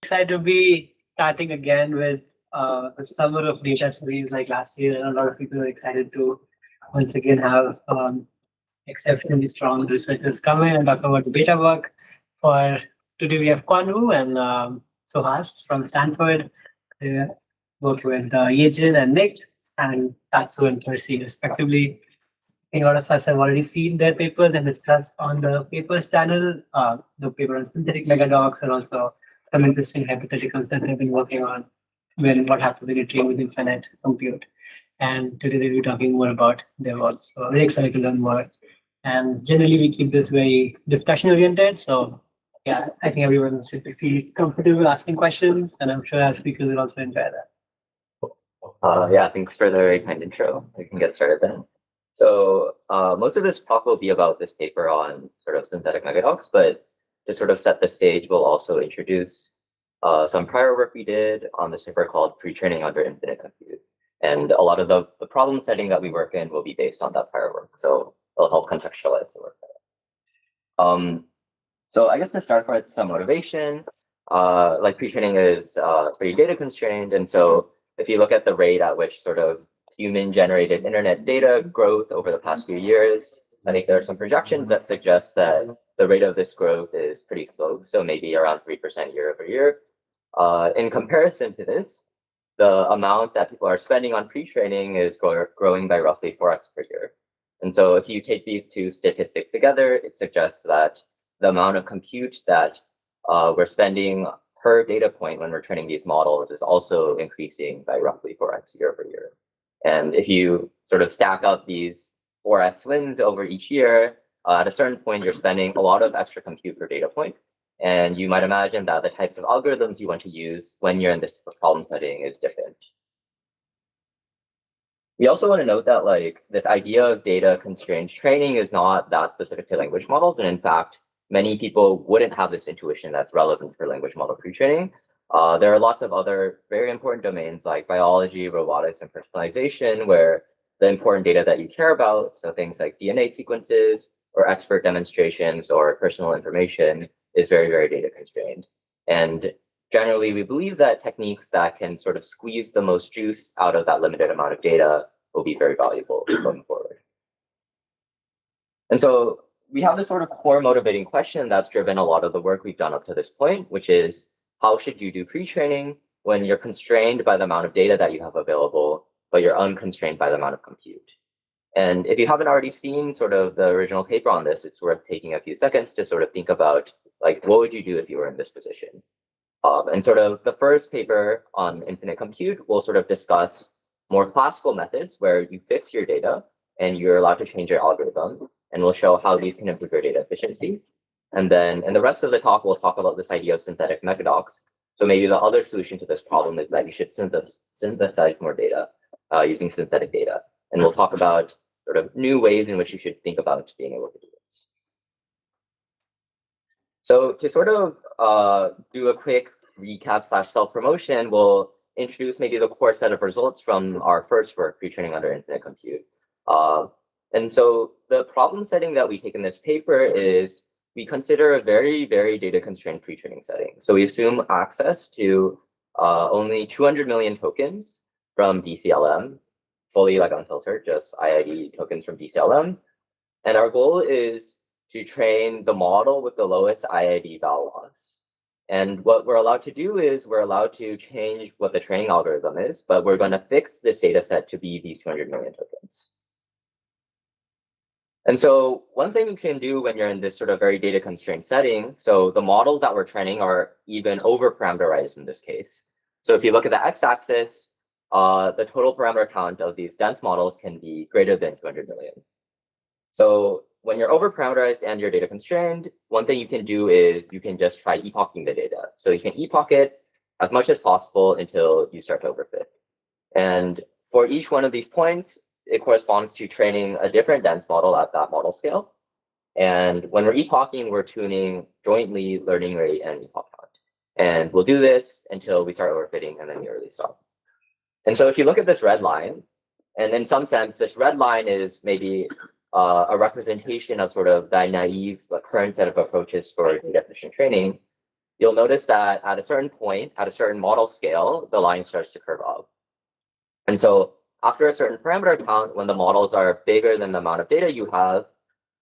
Excited to be starting again with the summer of data series like last year, and a lot of people are excited to once again have exceptionally strong researchers come in and talk about the data work. For today, we have Konwoo and Suhas from Stanford. They work with Yejin and Nick and Tatsu and Percy, respectively. I think a lot of us have already seen their papers and discussed on the papers channel, the paper on synthetic megadocs and also some interesting hypotheticals that they've been working on when what happens when you train with infinite compute. And today they'll be talking more about their work. So very excited to learn more. And generally we keep this very discussion oriented. So yeah, I think everyone should feel comfortable asking questions, and I'm sure our speakers will also enjoy that. Yeah, thanks for the very kind intro. We can get started then. So most of this talk will be about this paper on sort of synthetic megadocs, but to sort of set the stage, we'll also introduce some prior work we did on this paper called Pretraining under Infinite Compute. And a lot of the problem setting that we work in will be based on that prior work. So it'll help contextualize the work. So I guess to start with some motivation, like pretraining is pretty data constrained. And so if you look at the rate at which sort of human-generated internet data growth over the past few years, I think there are some projections that suggest that the rate of this growth is pretty slow, so maybe around 3% year over year. In comparison to this, the amount that people are spending on pre-training is growing by roughly 4x per year. And so if you take these two statistics together, it suggests that the amount of compute that we're spending per data point when we're training these models is also increasing by roughly 4x year over year. And if you sort of stack up these 4x wins over each year, at a certain point, you're spending a lot of extra compute per data point. And you might imagine that the types of algorithms you want to use when you're in this problem setting is different. We also want to note that like this idea of data constrained training is not that specific to language models. And in fact, many people wouldn't have this intuition that's relevant for language model pre-training. There are lots of other very important domains like biology, robotics, and personalization, where the important data that you care about, so things like DNA sequences or expert demonstrations or personal information, is very, very data constrained. And generally, we believe that techniques that can sort of squeeze the most juice out of that limited amount of data will be very valuable going forward. And so we have this sort of core motivating question that's driven a lot of the work we've done up to this point, which is how should you do pre-training when you're constrained by the amount of data that you have available, but you're unconstrained by the amount of compute? And if you haven't already seen sort of the original paper on this, it's worth taking a few seconds to sort of think about, like, what would you do if you were in this position? And sort of the first paper on infinite compute will sort of discuss more classical methods where you fix your data and you're allowed to change your algorithm, and we'll show how these can improve your data efficiency. And then in the rest of the talk, we'll talk about this idea of synthetic megadocs. So maybe the other solution to this problem is that you should synthesize more data using synthetic data. And we'll talk about sort of new ways in which you should think about being able to do this. So to sort of do a quick recap / self-promotion, we'll introduce maybe the core set of results from our first work, pre-training under infinite compute. And so the problem setting that we take in this paper is we consider a very, very data constrained pre-training setting. So we assume access to only 200 million tokens from DCLM, fully like unfiltered, just IID tokens from DCLM. And our goal is to train the model with the lowest IID val loss. And what we're allowed to do is we're allowed to change what the training algorithm is, but we're going to fix this data set to be these 200 million tokens. And so one thing you can do when you're in this sort of very data constrained setting, so the models that we're training are even over parameterized in this case. So if you look at the x-axis, the total parameter count of these dense models can be greater than 200 million. So when you're over parameterized and you're data constrained, one thing you can do is you can just try epoching the data. So you can epoch it as much as possible until you start to overfit. And for each one of these points, it corresponds to training a different dense model at that model scale. And when we're epoching, we're tuning jointly learning rate and epoch count. And we'll do this until we start overfitting and then we really stop. And so if you look at this red line, and in some sense, this red line is maybe a representation of sort of the naive current set of approaches for data efficient training. you'll notice that at a certain point, at a certain model scale, the line starts to curve up. And so after a certain parameter count, when the models are bigger than the amount of data you have,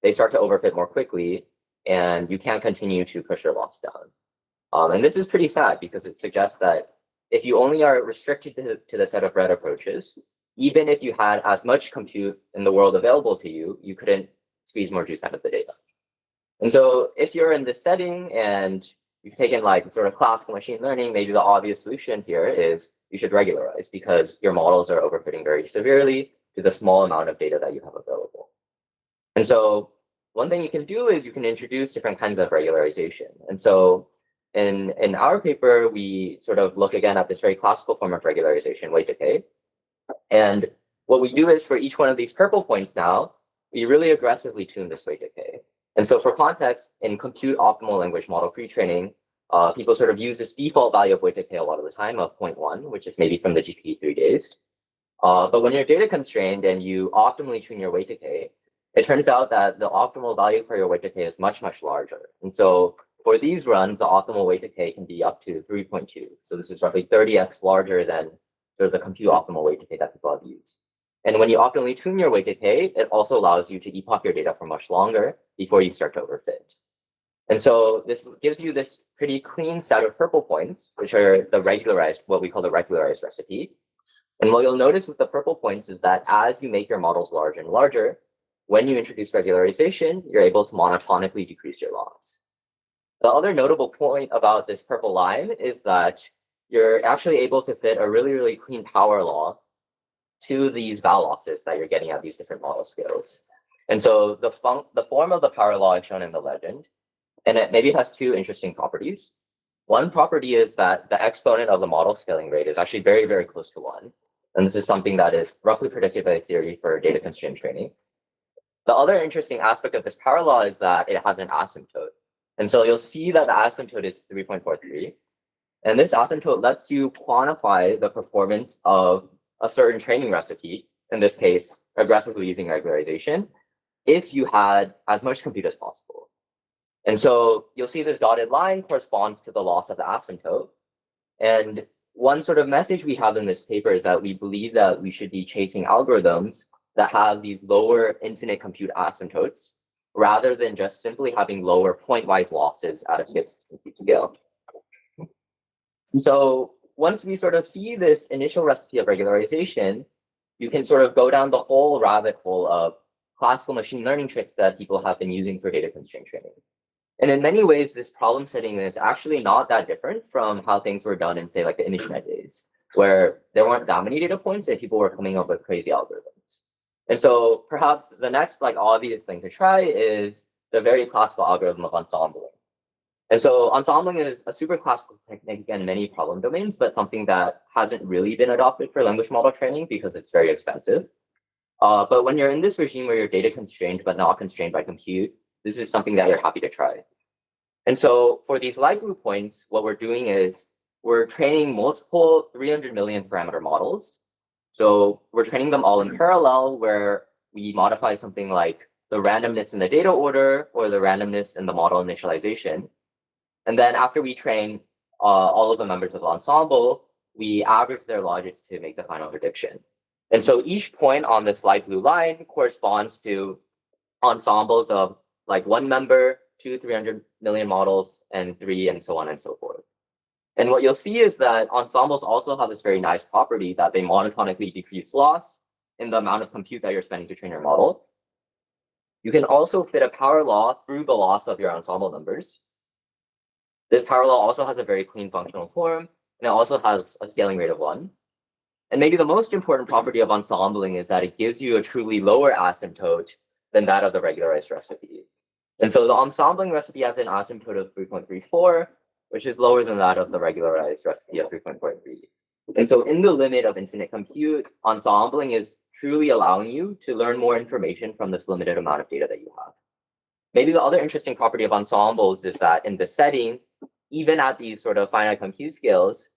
they start to overfit more quickly, and you can't continue to push your loss down. And this is pretty sad because it suggests that if you only are restricted to the set of red approaches, even if you had as much compute in the world available to you, you couldn't squeeze more juice out of the data. And so if you're in this setting and you've taken like sort of classical machine learning, maybe the obvious solution here is you should regularize because your models are overfitting very severely to the small amount of data that you have available. And so one thing you can do is you can introduce different kinds of regularization. And so in our paper, we sort of look again at this very classical form of regularization, weight decay. And what we do is for each one of these purple points now, we really aggressively tune this weight decay. And so for context, in compute optimal language model pre-training, people sort of use this default value of weight decay a lot of the time of 0.1, which is maybe from the GPT-3 days. But when you're data constrained and you optimally tune your weight decay, it turns out that the optimal value for your weight decay is much, much larger. And so for these runs, the optimal weight decay can be up to 3.2. So this is roughly 30x larger than sort of the compute optimal weight decay that people have used. And when you optimally tune your weight decay, it also allows you to epoch your data for much longer before you start to overfit. And so this gives you this pretty clean set of purple points, which are the regularized, what we call the regularized recipe. And what you'll notice with the purple points is that as you make your models larger and larger, when you introduce regularization, you're able to monotonically decrease your loss. The other notable point about this purple line is that you're actually able to fit a really, really clean power law to these val losses that you're getting at these different model scales. And so the form of the power law is shown in the legend, and it maybe has two interesting properties. One property is that the exponent of the model scaling rate is actually very, very close to 1. And this is something that is roughly predicted by theory for data constrained training. The other interesting aspect of this power law is that it has an asymptote. And so you'll see that the asymptote is 3.43. And this asymptote lets you quantify the performance of a certain training recipe, in this case, aggressively using regularization, if you had as much compute as possible. And so you'll see this dotted line corresponds to the loss of the asymptote. And one sort of message we have in this paper is that we believe that we should be chasing algorithms that have these lower infinite compute asymptotes, rather than just simply having lower point-wise losses at a fixed compute scale. And so once we sort of see this initial recipe of regularization, you can sort of go down the whole rabbit hole of classical machine learning tricks that people have been using for data constraint training. And in many ways, this problem setting is actually not that different from how things were done in, say, like the ImageNet days, where there weren't that many data points and people were coming up with crazy algorithms. And so perhaps the next like obvious thing to try is the very classical algorithm of ensembling. And so ensembling is a super classical technique in many problem domains, but something that hasn't really been adopted for language model training because it's very expensive. But when you're in this regime where you're data constrained, but not constrained by compute, this is something that you're happy to try. And so for these light blue points, what we're doing is we're training multiple 300 million parameter models. So we're training them all in parallel, where we modify something like the randomness in the data order or the randomness in the model initialization. And then after we train all of the members of the ensemble, we average their logics to make the final prediction. And so each point on this light blue line corresponds to ensembles of like 1 member, 2 300 million models, and 3, and so on and so forth. And what you'll see is that ensembles also have this very nice property that they monotonically decrease loss in the amount of compute that you're spending to train your model. You can also fit a power law through the loss of your ensemble numbers. This power law also has a very clean functional form, and it also has a scaling rate of 1. And maybe the most important property of ensembling is that it gives you a truly lower asymptote than that of the regularized recipe. And so the ensembling recipe has an asymptote of 3.34, which is lower than that of the regularized recipe of 3.43. And so in the limit of infinite compute, ensembling is truly allowing you to learn more information from this limited amount of data that you have. Maybe the other interesting property of ensembles is that in this setting, even at these sort of finite compute scales,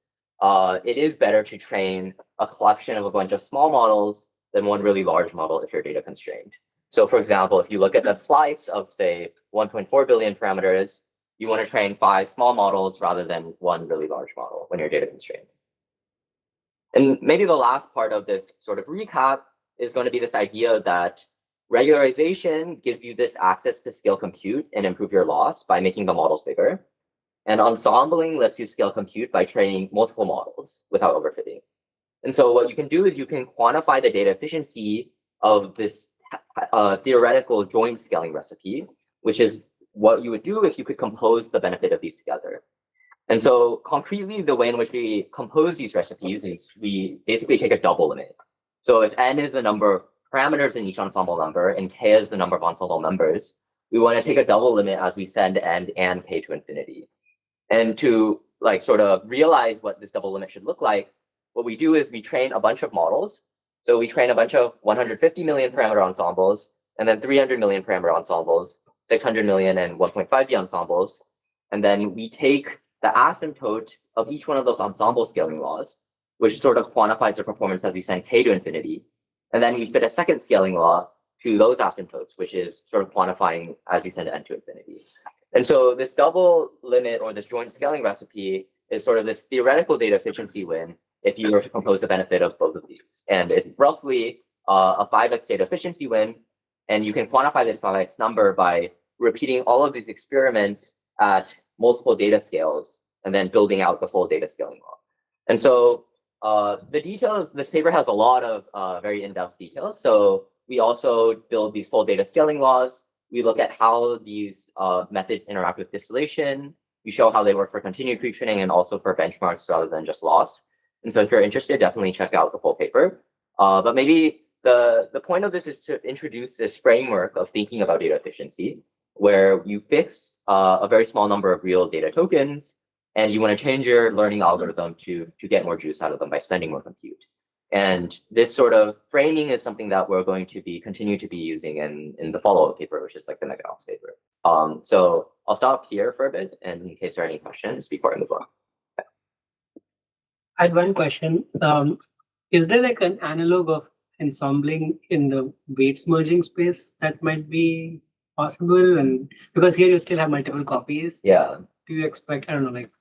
it is better to train a collection of a bunch of small models than one really large model if you're data constrained. So for example, if you look at the slice of say 1.4 billion parameters, you want to train 5 small models rather than 1 really large model when you're data constrained. And maybe the last part of this sort of recap is going to be this idea that regularization gives you this access to scale compute and improve your loss by making the models bigger. And ensembling lets you scale compute by training multiple models without overfitting. And so what you can do is you can quantify the data efficiency of this theoretical joint scaling recipe, which is what you would do if you could compose the benefit of these together. And so concretely, the way in which we compose these recipes is we basically take a double limit. So if n is the number of parameters in each ensemble member and k is the number of ensemble members, we want to take a double limit as we send n and k to infinity. And to like sort of realize what this double limit should look like, what we do is we train a bunch of models. So we train a bunch of 150 million parameter ensembles, and then 300 million parameter ensembles, 600 million and 1.5D ensembles. And then we take the asymptote of each one of those ensemble scaling laws, which sort of quantifies the performance as we send k to infinity. And then we fit a second scaling law to those asymptotes, which is sort of quantifying as you send n to infinity. And so this double limit or this joint scaling recipe is sort of this theoretical data efficiency win if you were to compose the benefit of both of these. And it's roughly a 5x data efficiency win. And you can quantify this 5x number by repeating all of these experiments at multiple data scales and then building out the full data scaling law. And so the details, this paper has a lot of very in-depth details. So we also build these full data scaling laws. We look at how these methods interact with distillation. We show how they work for continued pre-training and also for benchmarks rather than just loss. And so if you're interested, definitely check out the full paper. But maybe the point of this is to introduce this framework of thinking about data efficiency, where you fix a very small number of real data tokens, and you want to change your learning algorithm to get more juice out of them by spending more compute. And this sort of framing is something that we're going to continue to be using in the follow-up paper, which is like the Megadocs paper. So I'll stop here for a bit, and in case there are any questions before I move on. I had one question. Is there like an analog of ensembling in the weights merging space that might be possible? And because here you still have multiple copies. Yeah. Do you expect, I don't know, like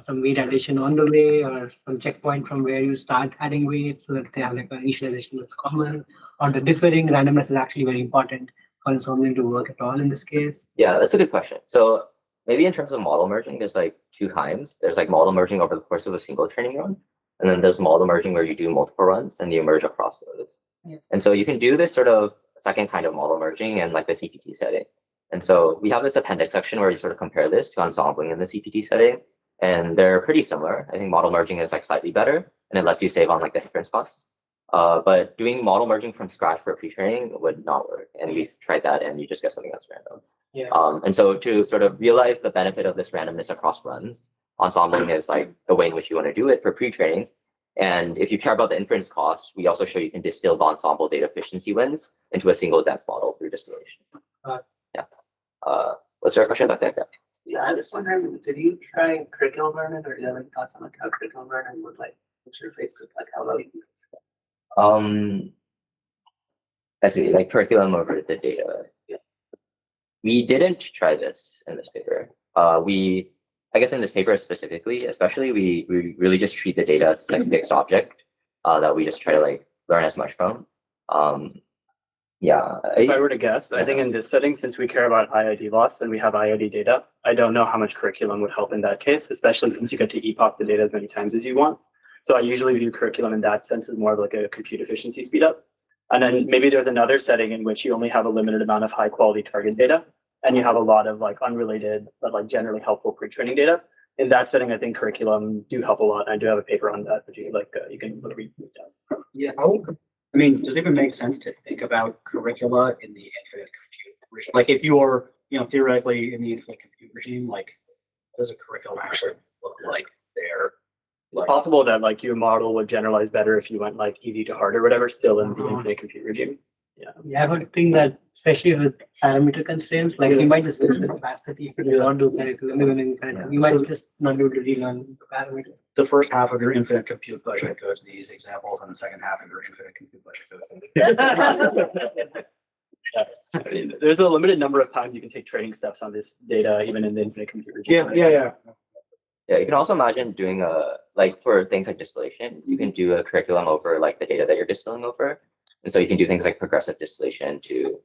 some weight addition on the way or some checkpoint from where you start adding weights so that they have like an initialization that's common, or the differing randomness is actually very important for ensembling to work at all in this case? Yeah, that's a good question. So maybe in terms of model merging, there's like 2 kinds. There's like model merging over the course of a single training run. And then there's model merging where you do multiple runs and you merge across those. Yeah. And so you can do this sort of second kind of model merging in like the CPT setting. And so we have this appendix section where you sort of compare this to ensembling in the CPT setting. And they're pretty similar. I think model merging is like slightly better and it lets you save on like the inference cost. But doing model merging from scratch for pre-training would not work. And we've tried that and you just get something that's random. Yeah. And so to sort of realize the benefit of this randomness across runs, ensembling is like the way in which you want to do it for pre-training. And if you care about the inference cost, we also show you can distill the ensemble data efficiency wins into a single dense model through distillation. Yeah. Was there a question about that? Yeah, I'm just wondering, did you try curriculum learning, or do you have any thoughts on like how curriculum learning would like interface with like how well you do it? I see, like curriculum over the data. Yeah. We didn't try this in this paper. I guess in this paper specifically, especially, we really just treat the data as like a fixed object that we just try to like learn as much from. Yeah. If I were to guess, I think in this setting, since we care about IID loss and we have IID data, I don't know how much curriculum would help in that case, especially since you get to epoch the data as many times as you want. So I usually view curriculum in that sense as more of like a compute efficiency speed up. And then maybe there's another setting in which you only have a limited amount of high quality target data and you have a lot of like unrelated, but like generally helpful pre-training data. In that setting, I think curriculum do help a lot. I do have a paper on that, but you can read down. Yeah, I mean, does it even make sense to think about curricula in the infinite compute regime? Like if you're, theoretically in the infinite compute regime, like what does a curriculum actually look like there? It's possible that like your model would generalize better if you went like easy to hard or whatever, still in the infinite compute regime. Yeah, I would think that especially with parameter constraints, like you might just lose the capacity if you don't do curriculum, even in curriculum. You might just not be able to relearn the parameters. The first half of your infinite compute budget goes to these examples, and the second half of your infinite compute budget goes to I mean, there's a limited number of times you can take training steps on this data, even in the infinite computer. Yeah. Yeah, you can also imagine doing like for things like distillation, you can do a curriculum over like the data that you're distilling over. And so you can do things like progressive distillation to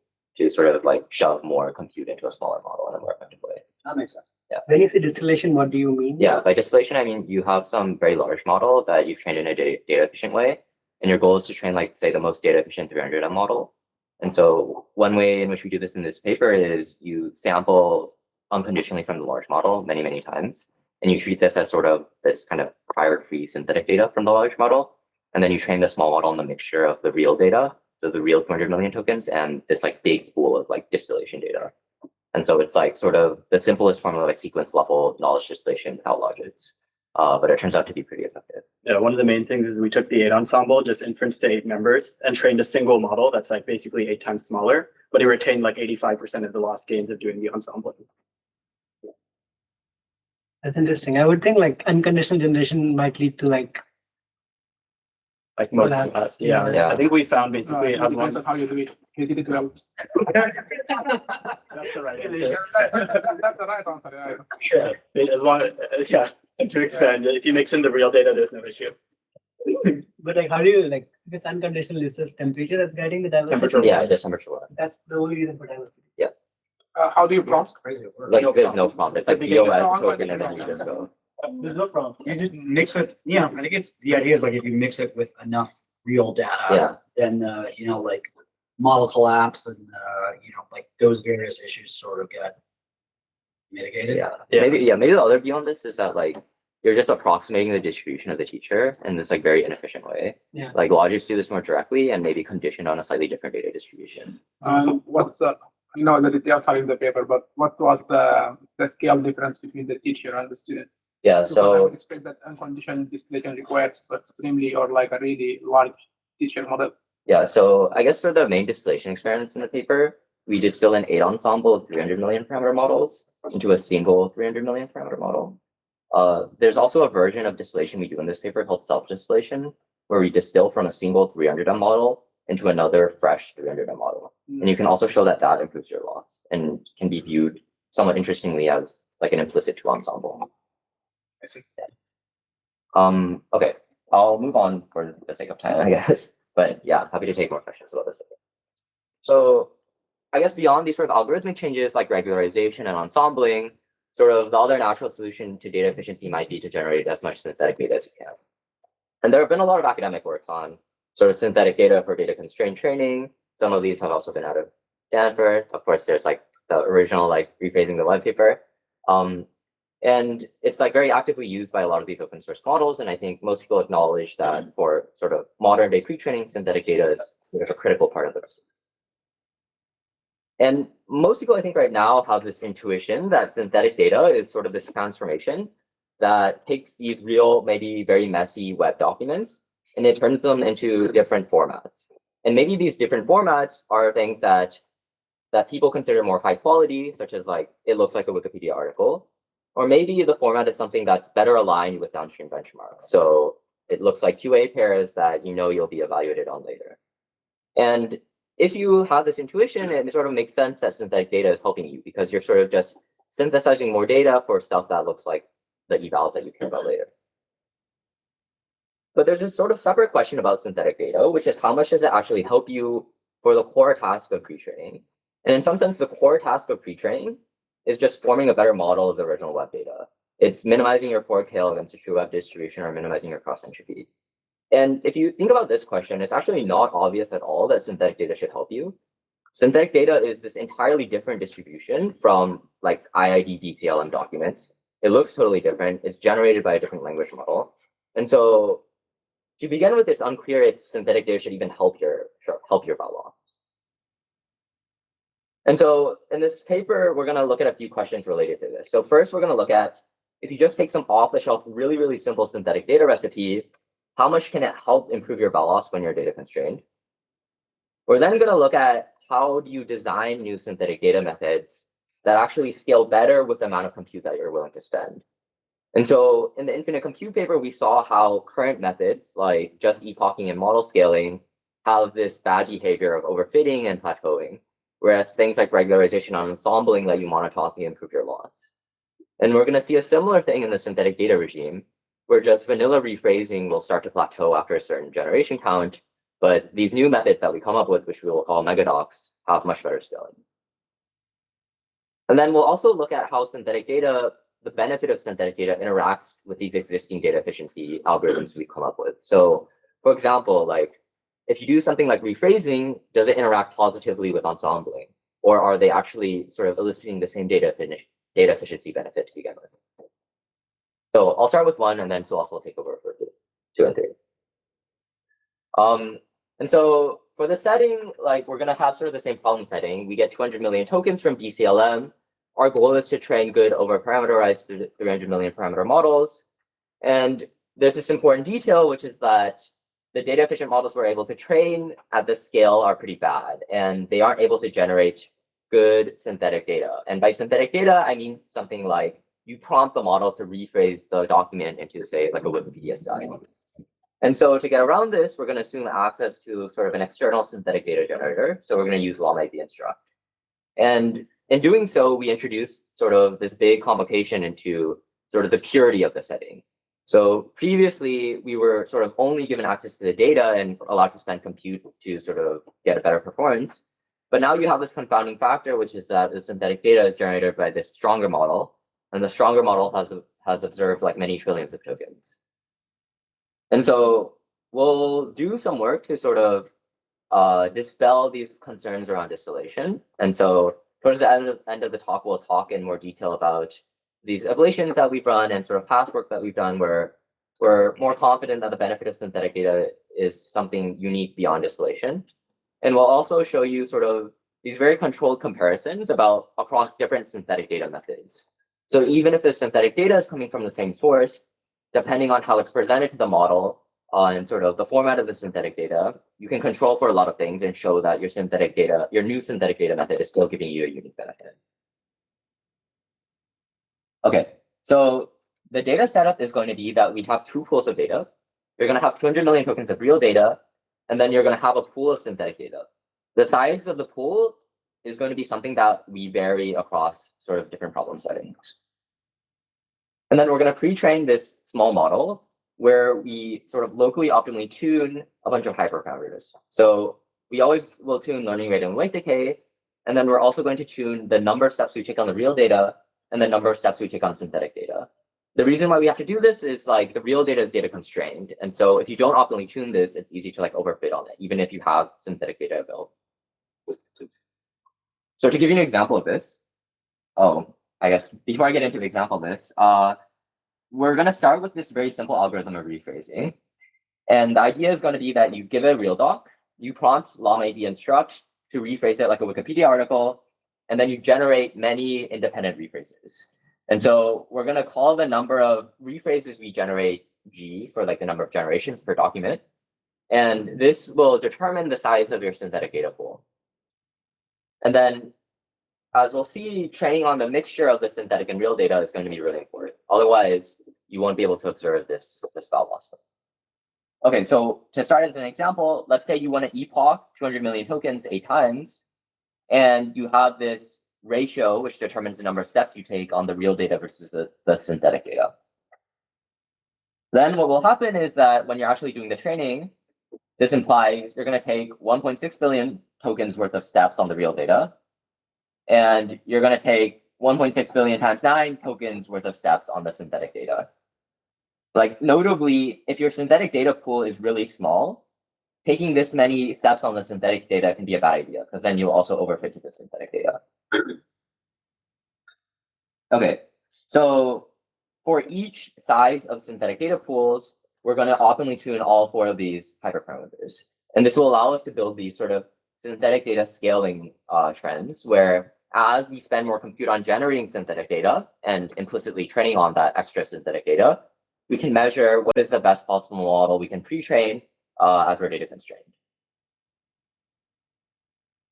sort of like shove more compute into a smaller model in a more effective way. That makes sense. When you say distillation, what do you mean? Yeah, by distillation, I mean you have some very large model that you've trained in a data efficient way, and your goal is to train like say the most data efficient 300M model. And so one way in which we do this in this paper is you sample unconditionally from the large model many times, and you treat this as sort of this kind of prior free synthetic data from the large model, and then you train the small model on the mixture of the real data, so the real 200 million tokens, and this like big pool of like distillation data. And so it's like sort of the simplest form of like sequence level knowledge distillation without logics. But it turns out to be pretty effective. Yeah, one of the main things is we took the 8 ensemble, just inference to 8 members, and trained a single model that's like basically 8 times smaller, but it retained like 85% of the loss gains of doing the ensemble. That's interesting. I would think like unconditional generation might lead to like More Collapse, collapse. yeah. Yeah. I think we found basically It as depends long on how you do it. You did it well. that's the right answer. That's the right answer. Yeah. Yeah, as long and to expand, if you mix in the real data, there's no issue. but like how do you like this unconditional is just temperature that's guiding the diversity? Temperature. Yeah, just temperature one. That's the only reason for diversity. How do you prompt? Crazy. It works. Like there's no prompt. It's like It's a BOS beginning. token and then you just go. There's no problem. You just mix it. Yeah, I think it's the idea is like if you mix it with enough real data, Yeah. then like model collapse and like those various issues sort of get mitigated. Yeah. Yeah. Maybe the other view on this is that like you're just approximating the distribution of the teacher in this like very inefficient way. Yeah. Like logics do this more directly and maybe conditioned on a slightly different data distribution. What's I know the details are in the paper, but what was the scale difference between the teacher and the student? Yeah, Because I so would expect that unconditional distillation requires so extremely or like a really large teacher model. yeah, so I guess for the main distillation experiments in the paper, we distill an 8 ensemble of 300 million parameter models into a single 300 million parameter model. There's also a version of distillation we do in this paper called self-distillation, where we distill from a single 300M model into another fresh 300M model. And you can also show that that improves your loss and can be viewed somewhat interestingly as like an implicit 2 ensemble. I see. Okay, I'll move on for the sake of time, I guess. But yeah, happy to take more questions about this. So I guess beyond these sort of algorithmic changes like regularization and ensembling, sort of the other natural solution to data efficiency might be to generate as much synthetic data as you can. And there have been a lot of academic works on sort of synthetic data for data constrained training. Some of these have also been out of Stanford. Of course, there's like the original like rephrasing the web paper. And it's like very actively used by a lot of these open source models. And I think most people acknowledge that for sort of modern day pre-training, synthetic data is sort of a critical part of this. And most people, I think right now have this intuition that synthetic data is sort of this transformation that takes these real, maybe very messy web documents and it turns them into different formats. And maybe these different formats are things that people consider more high quality, such as like, it looks like a Wikipedia article. Or maybe the format is something that's better aligned with downstream benchmarks. So it looks like QA pairs that you'll be evaluated on later. And if you have this intuition, it sort of makes sense that synthetic data is helping you because you're sort of just synthesizing more data for stuff that looks like the evals that you care about later. But there's this sort of separate question about synthetic data, which is how much does it actually help you for the core task of pre-training? And in some sense, the core task of pre-training is just forming a better model of the original web data. It's minimizing your fork tail against a true web distribution or minimizing your cross entropy. And if you think about this question, it's actually not obvious at all that synthetic data should help you. Synthetic data is this entirely different distribution from like IID DCLM documents. It looks totally different. It's generated by a different language model. And so to begin with, it's unclear if synthetic data should even help your file. And so in this paper, we're going to look at a few questions related to this. So first, we're going to look at if you just take some off-the-shelf, really, really simple synthetic data recipe, how much can it help improve your loss when you're data constrained? We're then going to look at how do you design new synthetic data methods that actually scale better with the amount of compute that you're willing to spend. And so in the infinite compute paper, we saw how current methods like just epoching and model scaling have this bad behavior of overfitting and plateauing. whereas things like regularization and ensembling let you monotonically improve your loss. And we're going to see a similar thing in the synthetic data regime, where just vanilla rephrasing will start to plateau after a certain generation count, but these new methods that we come up with, which we will call Megadocs, have much better scaling. And then we'll also look at how synthetic data, the benefit of synthetic data interacts with these existing data efficiency algorithms we come up with. So for example, like if you do something like rephrasing, does it interact positively with ensembling? Or are they actually sort of eliciting the same data efficiency benefit to begin with? So I'll start with one and then Suhas will take over for 2 and 3. And so for the setting, like we're going to have sort of the same problem setting. We get 200 million tokens from DCLM. Our goal is to train good over parameterized 300 million parameter models. And there's this important detail, which is that the data efficient models we're able to train at this scale are pretty bad, and they aren't able to generate good synthetic data. And by synthetic data, I mean something like you prompt the model to rephrase the document into, say, like a Wikipedia style. And so to get around this, we're going to assume access to sort of an external synthetic data generator. So we're going to use llama-instruct. And in doing so, we introduce sort of this big complication into sort of the purity of the setting. So previously, we were sort of only given access to the data and allowed to spend compute to sort of get a better performance. But now you have this confounding factor, which is that the synthetic data is generated by this stronger model. And the stronger model has observed like many trillions of tokens. And so we'll do some work to sort of dispel these concerns around distillation. And so towards the end of the talk, we'll talk in more detail about these ablations that we've run and sort of past work that we've done where we're more confident that the benefit of synthetic data is something unique beyond distillation. And we'll also show you sort of these very controlled comparisons about across different synthetic data methods. So even if the synthetic data is coming from the same source, depending on how it's presented to the model and sort of the format of the synthetic data, you can control for a lot of things and show that your synthetic data, your new synthetic data method is still giving you a unique benefit. Okay, so the data setup is going to be that we have 2 pools of data. You're going to have 200 million tokens of real data, and then you're going to have a pool of synthetic data. The size of the pool is going to be something that we vary across sort of different problem settings. And then we're going to pre-train this small model where we sort of locally optimally tune a bunch of hyperparameters. So we always will tune learning rate and length decay. And then we're also going to tune the number of steps we take on the real data and the number of steps we take on synthetic data. The reason why we have to do this is like the real data is data constrained. And so if you don't optimally tune this, it's easy to like overfit on it, even if you have synthetic data available. So to give you an example of this, I guess before I get into the example of this, we're going to start with this very simple algorithm of rephrasing. And the idea is going to be that you give it a real doc, you prompt llama-instruct to rephrase it like a Wikipedia article, and then you generate many independent rephrases. And so we're going to call the number of rephrases we generate G for like the number of generations per document. And this will determine the size of your synthetic data pool. And then as we'll see, training on the mixture of the synthetic and real data is going to be really important. Otherwise, you won't be able to observe this foul loss. Okay, so to start as an example, let's say you want to epoch 200 million tokens 8 times, and you have this ratio which determines the number of steps you take on the real data versus the synthetic data. Then what will happen is that when you're actually doing the training, this implies you're going to take 1.6 billion tokens worth of steps on the real data, and you're going to take 1.6 billion times 9 tokens worth of steps on the synthetic data. Like notably, if your synthetic data pool is really small, taking this many steps on the synthetic data can be a bad idea because then you'll also overfit to the synthetic data. Okay, so for each size of synthetic data pools, we're going to optimally tune all 4 of these hyperparameters. And this will allow us to build these sort of synthetic data scaling trends where as we spend more compute on generating synthetic data and implicitly training on that extra synthetic data, we can measure what is the best possible model we can pre-train as we're data constrained.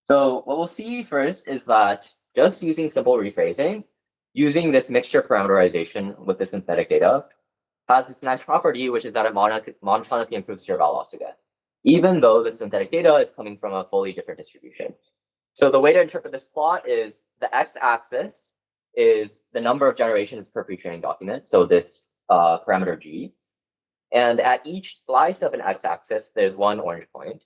So what we'll see first is that just using simple rephrasing, using this mixture parameterization with the synthetic data, has this nice property, which is that it monotonically improves your val loss again, even though the synthetic data is coming from a fully different distribution. So the way to interpret this plot is the x-axis is the number of generations per pre-training document. So this parameter g. And at each slice of an x-axis, there's one orange point.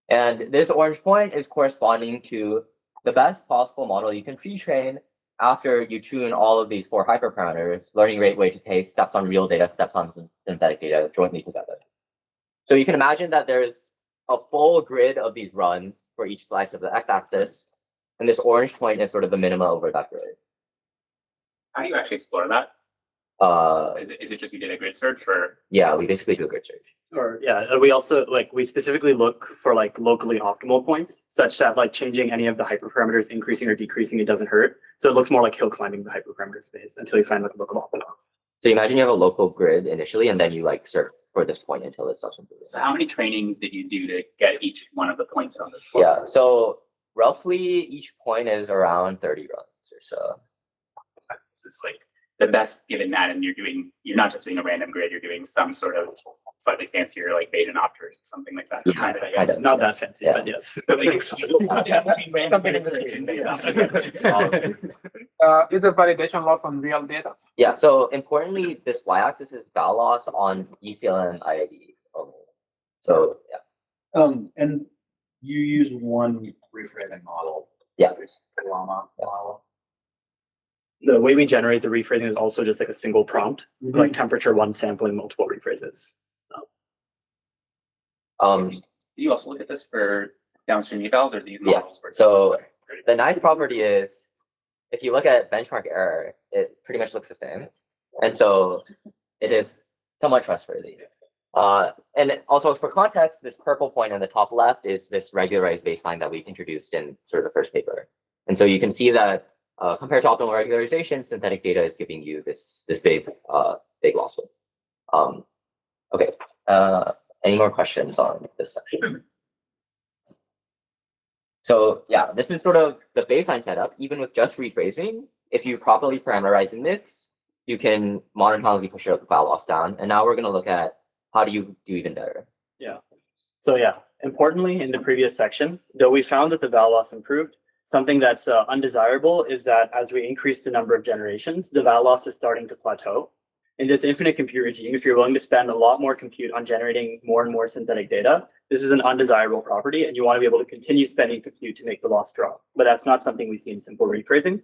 And this orange point is corresponding to the best possible model you can pre-train after you tune all of these 4 hyperparameters, learning rate, weight to pace, steps on real data, steps on synthetic data jointly together. So you can imagine that there's a full grid of these runs for each slice of the x-axis, and this orange point is sort of the minima over that grid. How do you actually explore that? Is it just you did a grid search or? Yeah, we basically do a grid search. Or yeah, we also we specifically look for locally optimal points such that changing any of the hyperparameters, increasing or decreasing, it doesn't hurt. So it looks more like hill climbing the hyperparameter space until you find local optimal. So imagine you have a local grid initially, and then you search for this point until it stops improving. So how many trainings did you do to get each one of the points on this? Yeah, so roughly each point is around 30 runs or so. So it's the best given that, and you're not just doing a random grid, you're doing some sort of slightly fancier Bayesian opters, something like that. Yeah, kind of, I kind guess. of. Not that fancy, Yeah. but yes. Is the validation loss on real data? Yeah, so importantly, this y-axis is val loss on ECLN IID only. So yeah. And you use one rephrasing model. Yeah. There's the llama model. The way we generate the rephrasing is also just a single prompt, like temperature 1 sampling multiple rephrases. Do you also look at this for downstream evals, or these Yeah, models? so the nice property is if you look at benchmark error, it pretty much looks the same. And so it is somewhat trustworthy. And also for context, this purple point on the top left is this regularized baseline that we introduced in sort of the first paper. And so you can see that compared to optimal regularization, synthetic data is giving you this big loss rate. Okay. Any more questions on this section? So yeah, this is sort of the baseline setup. Even with just rephrasing, if you properly parameterize the mix, you can monotonically push the val loss down. And now we're going to look at how do you do even better. Yeah. So yeah, importantly, in the previous section, though we found that the val loss improved, something that's undesirable is that as we increase the number of generations, the val loss is starting to plateau. In this infinite compute regime, if you're willing to spend a lot more compute on generating more and more synthetic data, this is an undesirable property, and you want to be able to continue spending compute to make the loss drop. But that's not something we see in simple rephrasing.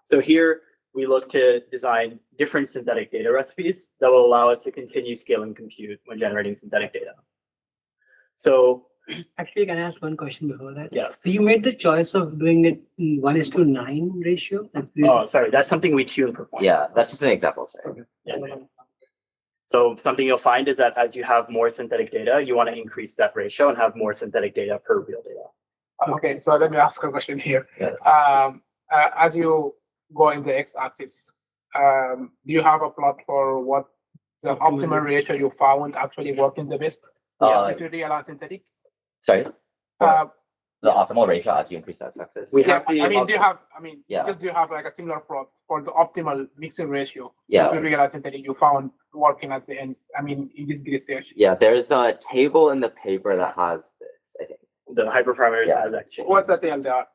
So here, we look to design different synthetic data recipes that will allow us to continue scaling compute when generating synthetic data. So Actually, can I ask one question before that? yeah. So you made the choice of doing it in 1:9 ratio? Oh, sorry, that's something we tune per point. Yeah, that's just an example. Sorry. Yeah. So something you'll find is that as you have more synthetic data, you want to increase that ratio and have more synthetic data per real data. Okay, so let me ask a question here. Yes. As you go in the x-axis, do you have a plot for what the optimal ratio you found actually working the best between real and synthetic? Sorry. Uh, The optimal ratio as you increase that axis. We yeah, have the I mean, do you have? I mean, Yeah. because do you have a similar plot for the optimal mixing ratio Yeah. between real and synthetic you found working at the end? I mean, in this grid search. Yeah, there's a table in the paper that has this, I think. the hyperparameters Yeah. as exchange. What's the tail there?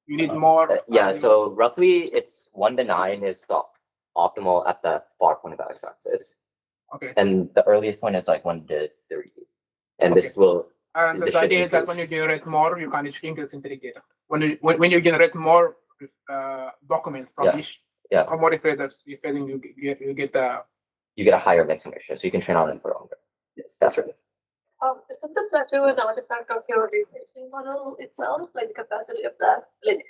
You need more. Yeah, so roughly it's 1 to 9 is the optimal at the far point of the x-axis. Okay. And the earliest point is 1 to 3. And this will, And This the should idea is that when you increase. generate more, you can shrink synthetic data. When you generate more documents from Yeah, each yeah. or more rephrasers, you get you get a higher mixing ratio, so you can train on it for longer. Yes, That's right. Isn't the plateau an artifact of your rephrasing model itself, like the capacity of that? Like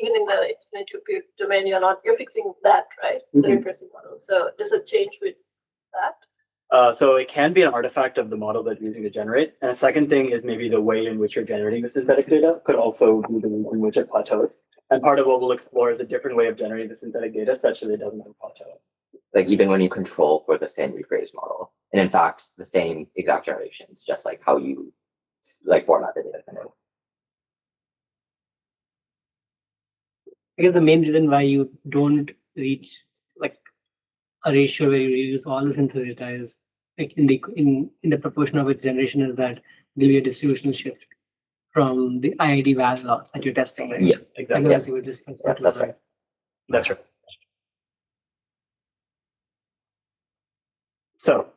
even in the infinite compute domain, you're fixing that, right? The Mhm. rephrasing model. So does it change with that? So it can be an artifact of the model that you're using to generate. And a second thing is maybe the way in which you're generating the synthetic data could also be the way in which it plateaus. And part of what we'll explore is a different way of generating the synthetic data such that it doesn't plateau. Even when you control for the same rephrase model. And in fact, the same exact generations, just like how you format the data. I guess the main reason why you don't reach a ratio where you use all the synthetic data is in the proportion of its generation is that there'll be a distributional shift. from the IID val loss that you're testing, right? Yeah, Exactly. Otherwise you would just Yeah, that's right. That's right. So,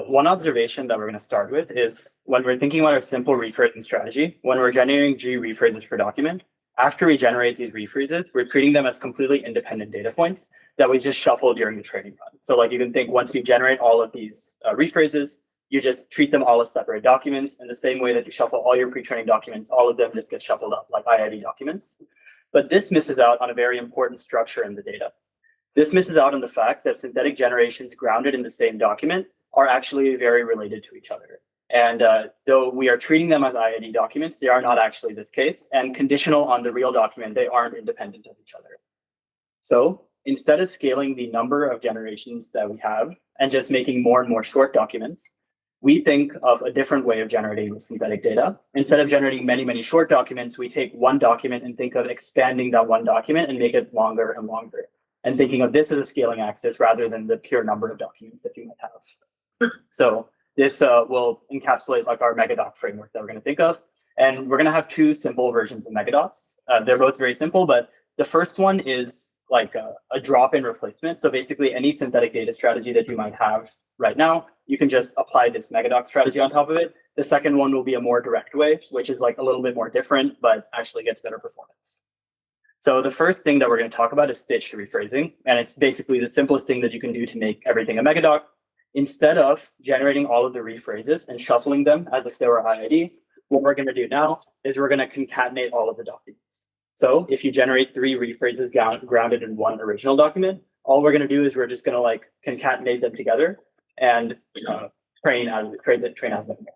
one observation that we're going to start with is when we're thinking about our simple rephrasing strategy, when we're generating G rephrases per document, after we generate these rephrases, we're treating them as completely independent data points that we just shuffle during the training run. So like you can think once you generate all of these rephrases, you just treat them all as separate documents in the same way that you shuffle all your pre-training documents, all of them just get shuffled up like IID documents. But this misses out on a very important structure in the data. This misses out on the fact that synthetic generations grounded in the same document are actually very related to each other. And though we are treating them as IID documents, they are not actually this case. And conditional on the real document, they aren't independent of each other. So instead of scaling the number of generations that we have and just making more and more short documents, we think of a different way of generating synthetic data. Instead of generating many, many short documents, we take one document and think of expanding that one document and make it longer and longer. And thinking of this as a scaling axis rather than the pure number of documents that you might have. So this will encapsulate like our Megadoc framework that we're going to think of. And we're going to have two simple versions of Megadocs. They're both very simple, but the first one is like a drop-in replacement. So basically any synthetic data strategy that you might have right now, you can just apply this Megadoc strategy on top of it. The second one will be a more direct way, which is like a little bit more different, but actually gets better performance. So the first thing that we're going to talk about is stitched rephrasing. And it's basically the simplest thing that you can do to make everything a Megadoc. Instead of generating all of the rephrases and shuffling them as if they were IID, what we're going to do now is we're going to concatenate all of the documents. So if you generate 3 rephrases grounded in one original document, all we're going to do is we're just going to like concatenate them together and train as Megadoc.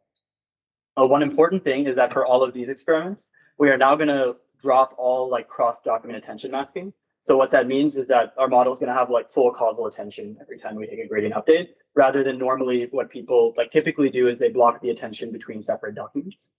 One important thing is that for all of these experiments, we are now going to drop all like cross-document attention masking. So what that means is that our model is going to have like full causal attention every time we take a gradient update, rather than normally what people like typically do is they block the attention between separate documents.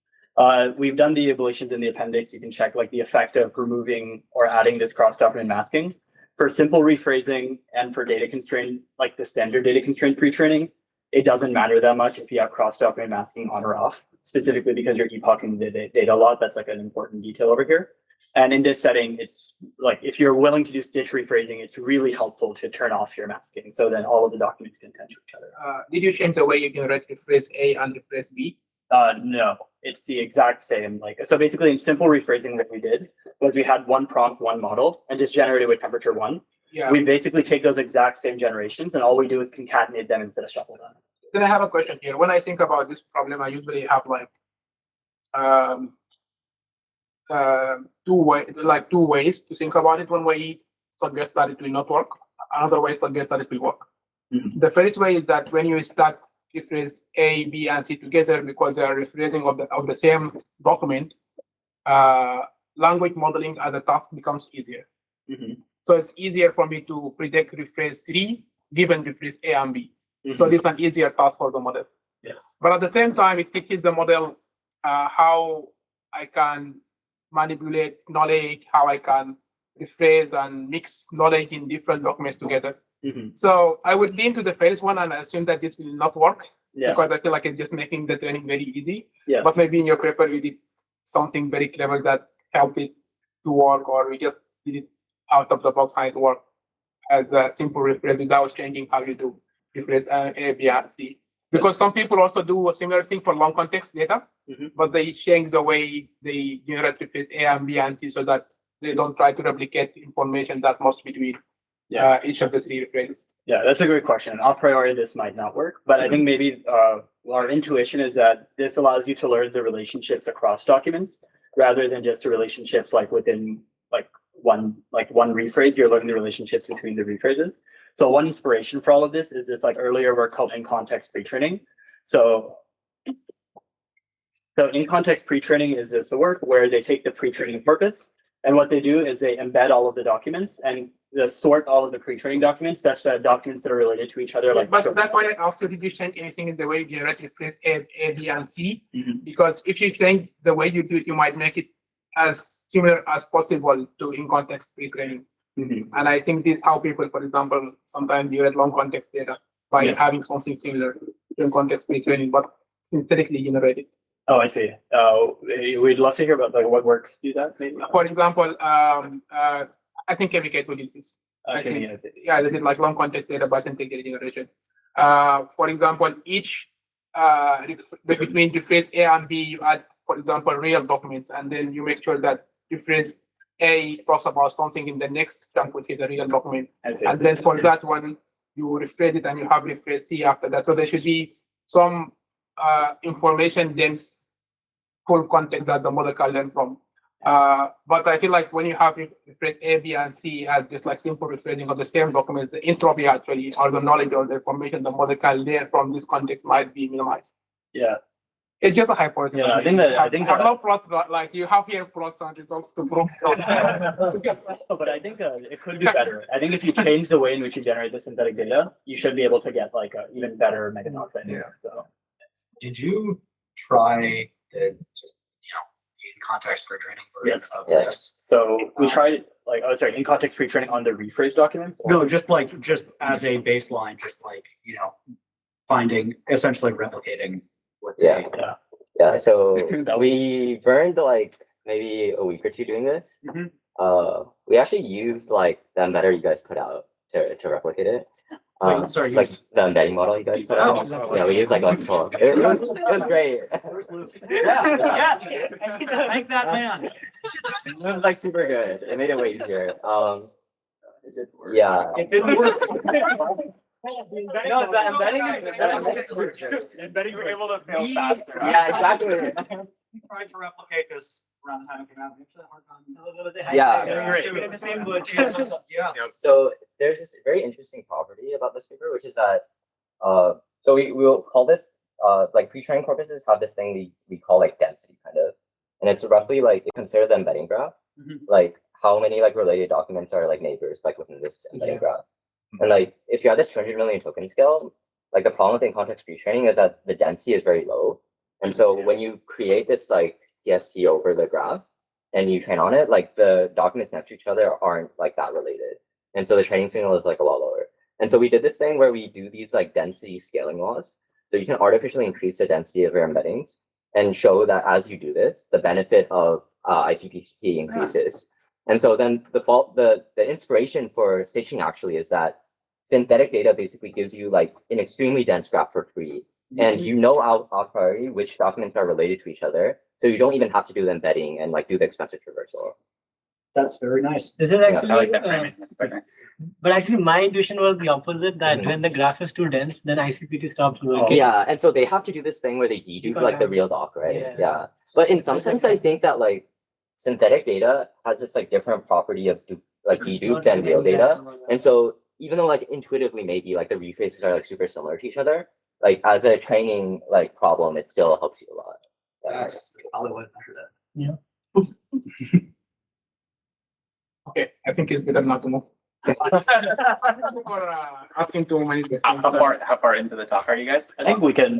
We've done the ablations in the appendix. You can check like the effect of removing or adding this cross-document masking. For simple rephrasing and for data constraint, like the standard data constraint pre-training, it doesn't matter that much if you have cross-document masking on or off, specifically because you're epoching the data a lot. That's like an important detail over here. And in this setting, it's like if you're willing to do stitch rephrasing, it's really helpful to turn off your masking so then all of the documents can attend to each other. Did you change the way you can write rephrase A and rephrase B? No, it's the exact same. Like so, basically, in simple rephrasing, what we did was we had one prompt, one model, and just generated with temperature 1. Yeah. We basically take those exact same generations, and all we do is concatenate them instead of shuffle them. Then I have a question here. When I think about this problem, I usually have like two ways to think about it. One way suggests that it will not work. Another way suggests that it will work. Mm-hmm. The first way is that when you start rephrase A, B, and C together because they are rephrasing of the same document, language modeling as a task becomes easier. Mm-hmm. So it's easier for me to predict rephrase 3 given rephrase A and B. Mm-hmm. So this is an easier task for the model. Yes. But at the same time, it teaches the model how I can manipulate knowledge, how I can rephrase and mix knowledge in different documents together. Mm-hmm. So I would lean to the first one and assume that this will not work because I feel like it's just making the training very easy. Yes. But maybe in your paper, you did something very clever that helped it to work, or we just did it out of the box and it worked as a simple rephrase without changing how you do rephrase A, B, and C. Because some people also do a similar thing for long context data, Mm-hmm. but they change the way they generate rephrase A and B and C so that they don't try to replicate information that must be between each of the 3 rephrases. Yeah, that's a great question. A priori, this might not work, but I think maybe our intuition is that this allows you to learn the relationships across documents rather than just the relationships like within one rephrase. You're learning the relationships between the rephrases. So one inspiration for all of this is this like earlier work called in context pre-training. So in context pre-training is this a work where they take the pre-training corpus, and what they do is they embed all of the documents and sort all of the pre-training documents such that documents that are related to each other. But that's why I asked you, did you change anything in the way you generate rephrase A, B, and C? Mm-hmm. Because if you change the way you do it, you might make it as similar as possible to in context pre-training. Mm-hmm. And I think this is how people, for example, sometimes generate long context data by having something similar to in context pre-training, but synthetically generated. Oh, I see. We'd love to hear about like what works to do that, maybe. For example, I think Kevin will use this. I think, yeah, they did like long context data button data generation. For example, each between difference A and B, you add, for example, real documents, and then you make sure that difference A talks about something in the next chunk, which is a real document. And then for that one, you rephrase it and you have rephrase C after that. So there should be some information dense full context that the model can learn from. But I feel like when you have rephrase A, B, and C as just like simple rephrasing of the same documents, the entropy actually, or the knowledge or the information the model can learn from this context might be minimized. Yeah. It's just a hypothesis. Yeah, I think that I have no plot like you have here plots and results to prove. But I think it could be better. I think if you change the way in which you generate the synthetic data, you should be able to get like a even better Megadocs. I think. Yeah. So. Did you try the just in context pre-training version Yes. of Yes. this? So we tried like in context pre-training on the rephrase documents. Or? No, just as a baseline, just like finding essentially replicating what they. Yeah. Yeah. So we burned like maybe a week or two doing this. Mhm. We actually used like the embedder you guys put out to replicate it. Wait, sorry, like the embedding model you guys put out. Yeah, we used like Lexicon. It was great. Yes, thank that man. It was like super good. It made it way easier. Yeah. It didn't work. No, the Embedding were able to fail faster. Yeah, exactly. We tried to replicate this around the time it came out. It's a hard time. Yeah. That's great. We're in the same boat. Yeah. So there's this very interesting property about this paper, which is that so we will call this like pre-training corpuses have this thing we call like density kind of, and it's roughly like you consider the embedding graph, like how many like related documents are like neighbors like within this embedding graph, and like if you have this 200 million token scale, like the problem with in-context pre-training is that the density is very low, and so when you create this like DST over the graph and you train on it, like the documents next to each other aren't like that related. And so the training signal is like a lot lower. And so we did this thing where we do these like density scaling laws. So you can artificially increase the density of your embeddings and show that as you do this, the benefit of ICP increases. And so then the inspiration for stitching actually is that synthetic data basically gives you like an extremely dense graph for free. And you know a priori which documents are related to each other. So you don't even have to do the embedding and like do the expensive traversal. That's very nice. This is actually, I like that framing. That's quite nice. but actually my intuition was the opposite, that when the graph is too dense, then ICPT stops working. Yeah, and so they have to do this thing where they dedupe like the real doc, right? Yeah. But in some sense, I think that like synthetic data has this like different property of like dedupe than real data. And so even though like intuitively maybe like the rephrases are like super similar to each other, like as a training like problem, it still helps you a lot. Yes, I'll measure that. Yeah. Okay, I think it's better not to move. For asking too many questions. How far into the talk are you guys? I think we can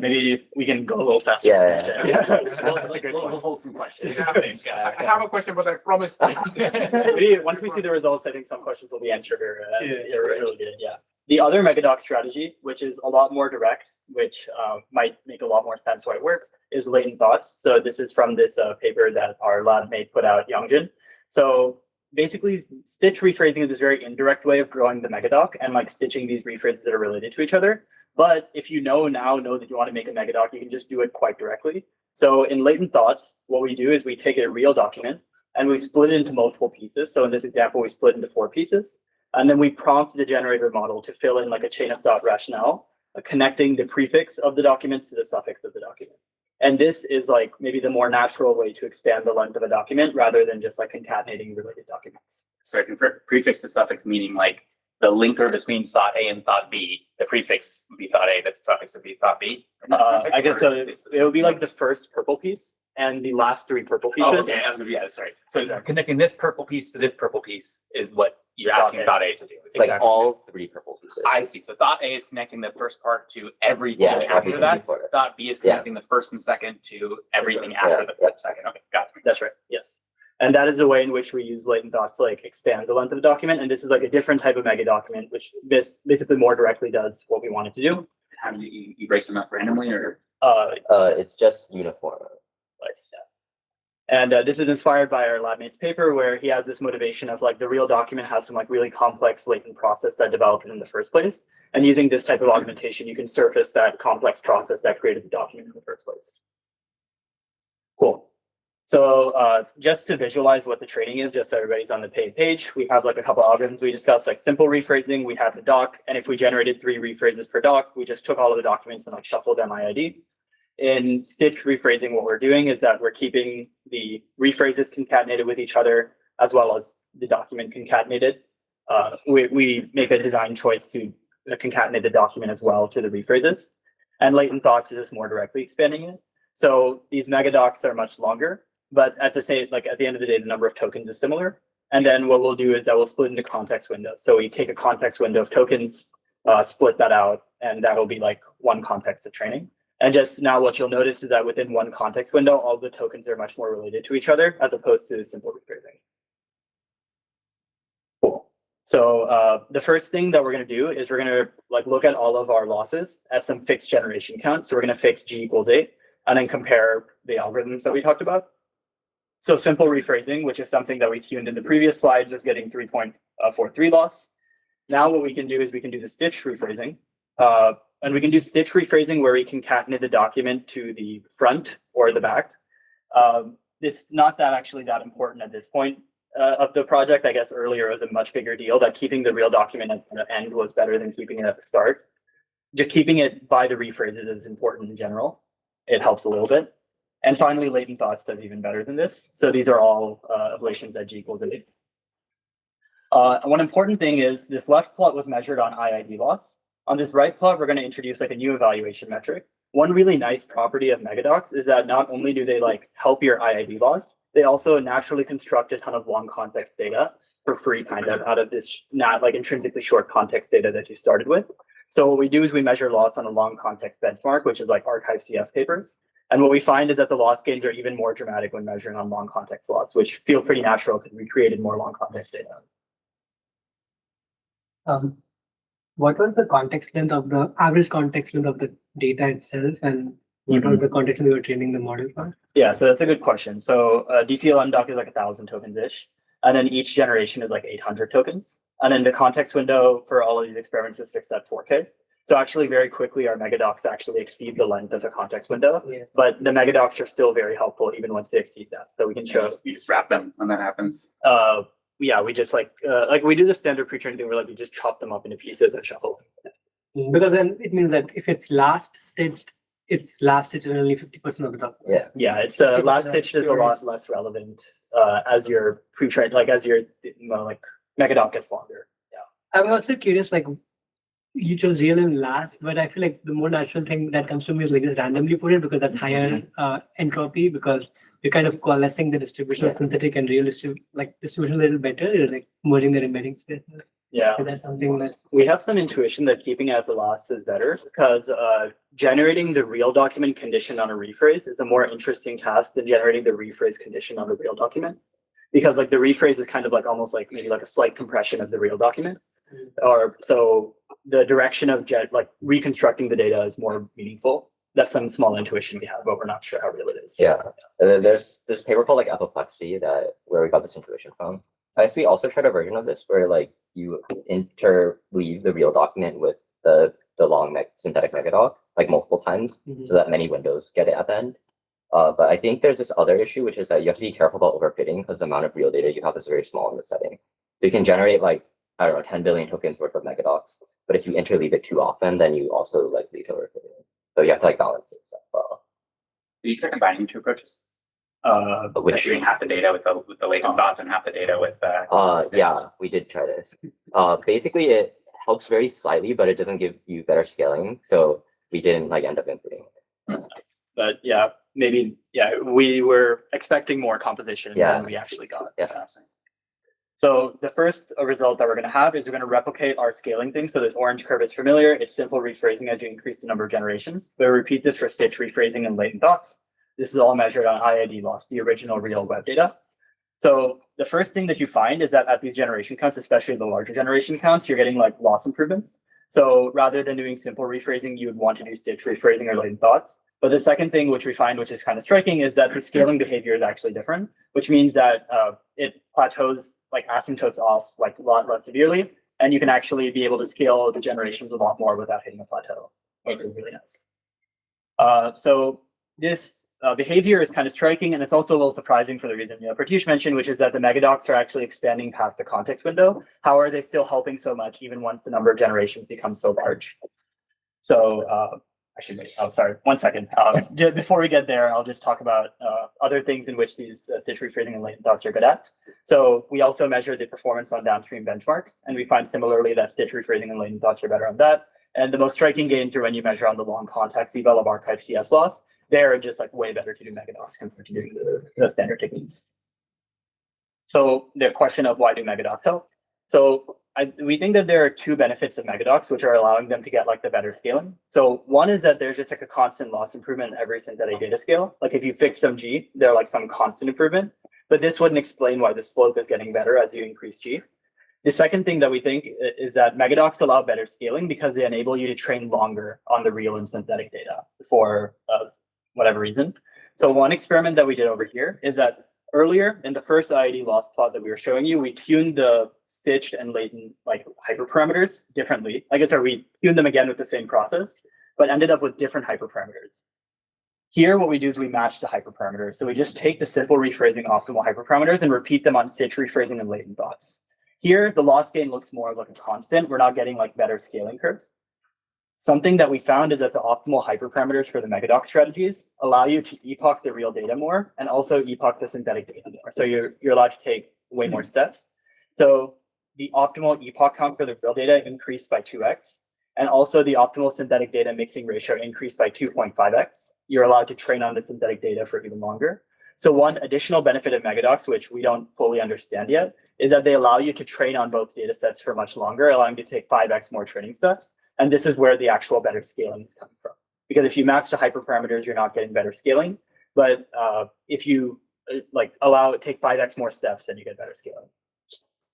go a little faster. Yeah. That's a good We'll point. hold some questions. I have a question, but I promise. Once we see the results, I think some questions will be answered. Really good. Yeah. The other Megadocs strategy, which is a lot more direct, which might make a lot more sense why it works, is latent thoughts. So this is from this paper that our lab mate put out, Youngjin. So basically, stitch rephrasing is this very indirect way of growing the Megadoc and like stitching these rephrases that are related to each other. But if you know that you want to make a Megadoc, you can just do it quite directly. So in latent thoughts, what we do is we take a real document and we split it into multiple pieces. So in this example, we split into 4 pieces. And then we prompt the generator model to fill in like a chain of thought rationale, connecting the prefix of the documents to the suffix of the document. And this is like maybe the more natural way to expand the length of a document rather than just like concatenating related documents. So I can prefix to suffix, meaning like the linker between thought A and thought B. The prefix would be thought A, the suffix would be thought B. I guess so. It would be like the first purple piece and the last 3 purple pieces. Oh, okay. Yeah, sorry. So connecting this purple piece to this purple piece is what you're asking thought A to do. It's like all 3 purple pieces. I see. So thought A is connecting the first part to everything Yeah, after everything that. before it. Thought B is connecting the first and second to everything after the second. Okay, got it. That's right. Yes. And that is a way in which we use latent thoughts to like expand the length of a document. And this is like a different type of mega document, which this basically more directly does what we want it to do. How do you break them up randomly or? It's just uniform. And this is inspired by our lab mate's paper where he had this motivation of like the real document has some like really complex latent process that developed in the first place. And using this type of augmentation, you can surface that complex process that created the document in the first place. Cool. So just to visualize what the training is, just so everybody's on the page, we have like a couple algorithms we discussed, like simple rephrasing, we have the doc, and if we generated 3 rephrases per doc, we just took all of the documents and like shuffled them IID. In stitch rephrasing, what we're doing is that we're keeping the rephrases concatenated with each other as well as the document concatenated. We make a design choice to concatenate the document as well to the rephrases. And latent thoughts is just more directly expanding it. So these megadocs are much longer, but at the end of the day, the number of tokens is similar. And then what we'll do is that we'll split into context windows. So we take a context window of tokens, split that out, and that'll be like one context of training. And just now what you'll notice is that within one context window, all the tokens are much more related to each other as opposed to simple rephrasing. Cool. So the first thing that we're going to do is we're going to like look at all of our losses at some fixed generation count. So we're going to fix G equals 8 and then compare the algorithms that we talked about. So simple rephrasing, which is something that we tuned in the previous slides, is getting 3.43 loss. Now what we can do is we can do the stitch rephrasing. And we can do stitch rephrasing where we concatenate the document to the front or the back. It's not that actually that important at this point of the project. I guess earlier was a much bigger deal that keeping the real document at the end was better than keeping it at the start. Just keeping it by the rephrases is important in general. It helps a little bit. And finally, latent thoughts does even better than this. So these are all ablations at G equals 8. One important thing is this left plot was measured on IID loss. On this right plot, we're going to introduce like a new evaluation metric. One really nice property of Megadocs is that not only do they like help your IID loss, they also naturally construct a ton of long context data for free kind of out of this not like intrinsically short context data that you started with. So what we do is we measure loss on a long context benchmark, which is like archive CS papers. And what we find is that the loss gains are even more dramatic when measuring on long context loss, which feels pretty natural because we created more long context data. What was the context length of the average context length of the data itself, and what was the context length you were training the model for? Yeah, so that's a good question. So DCL MDoc is like 1,000 tokens-ish, and then each generation is like 800 tokens. And then the context window for all of these experiments is fixed at 4K. So actually very quickly, our Megadocs actually exceed the length of the context window, but the Megadocs are still very helpful even once they exceed that. So we can show. You just wrap them when that happens. Yeah, we just like we do the standard pre-training thing where like we just chop them up into pieces and shuffle. Because then it means that if it's last stitched, it's last stitched in only 50% of the document. Yeah. It's last stitch is a lot less relevant as your pre-trained, like as your like Megadoc gets longer. Yeah. I'm also curious, like you chose real and last, but I feel like the more natural thing that comes to me is like just randomly put it because that's higher entropy because you're kind of coalescing the distribution of synthetic and real distribution a little better. You're like merging their embedding spaces. Yeah. So that's something that We have some intuition that keeping at the loss is better because generating the real document condition on a rephrase is a more interesting task than generating the rephrase condition on the real document. Because like the rephrase is kind of like almost like maybe like a slight compression of the real document. Or so the direction of like reconstructing the data is more meaningful. That's some small intuition we have, but we're not sure how real it is. Yeah. And then there's this paper called like apoplexy where we got this intuition from. I guess we also tried a version of this where like you interleave the real document with the long synthetic megadoc like multiple times so that many windows get it at the end. But I think there's this other issue, which is that you have to be careful about overfitting because the amount of real data you have is very small in this setting. So you can generate like, I don't know, 10 billion tokens worth of megadocs, but if you interleave it too often, then you also like lead to overfitting. So you have to like balance it as well. Do you try combining two approaches? But Like doing half the data with the latent thoughts and half the data with yeah, we did try this. Basically it helps very slightly, but it doesn't give you better scaling. So we didn't like end up including it. But yeah, maybe we were expecting more composition than we actually got. Yeah. So the first result that we're going to have is we're going to replicate our scaling thing. So this orange curve is familiar. It's simple rephrasing as you increase the number of generations. We'll repeat this for stitch rephrasing and latent thoughts. This is all measured on IID loss, the original real web data. So the first thing that you find is that at these generation counts, especially the larger generation counts, you're getting like loss improvements. So rather than doing simple rephrasing, you would want to do stitch rephrasing or latent thoughts. But the second thing which we find, which is kind of striking, is that the scaling behavior is actually different, which means that it plateaus, like asymptotes off like a lot less severely, and you can actually be able to scale the generations a lot more without hitting a plateau, which is really nice. So this behavior is kind of striking, and it's also a little surprising for the reason Pratyush mentioned, which is that the megadocs are actually expanding past the context window. How are they still helping so much even once the number of generations becomes so large? So I should wait. Oh, sorry. 1 second. Before we get there, I'll just talk about other things in which these stitch rephrasing and latent dots are good at. So we also measure the performance on downstream benchmarks, and we find similarly that stitch rephrasing and latent dots are better on that. And the most striking gains are when you measure on the long context eval of archive CS loss. They're just like way better to do megadocs compared to doing the standard techniques. So the question of why do megadocs help? So we think that there are two benefits of megadocs, which are allowing them to get like the better scaling. So one is that there's just like a constant loss improvement in every synthetic data scale. Like if you fix some G, they're like some constant improvement, but this wouldn't explain why the slope is getting better as you increase G. The second thing that we think is that megadocs allow better scaling because they enable you to train longer on the real and synthetic data for whatever reason. So one experiment that we did over here is that earlier in the first IID loss plot that we were showing you, we tuned the stitched and latent like hyperparameters differently. I guess, or we tuned them again with the same process, but ended up with different hyperparameters. Here, what we do is we match the hyperparameters. So we just take the simple rephrasing optimal hyperparameters and repeat them on stitch rephrasing and latent dots. Here, the loss gain looks more like a constant. We're not getting like better scaling curves. Something that we found is that the optimal hyperparameters for the megadoc strategies allow you to epoch the real data more and also epoch the synthetic data more. So you're allowed to take way more steps. So the optimal epoch count for the real data increased by 2x, and also the optimal synthetic data mixing ratio increased by 2.5x. You're allowed to train on the synthetic data for even longer. So one additional benefit of megadocs, which we don't fully understand yet, is that they allow you to train on both data sets for much longer, allowing you to take 5x more training steps. And this is where the actual better scaling is coming from. Because if you match the hyperparameters, you're not getting better scaling. But if you take 5x more steps, then you get better scaling.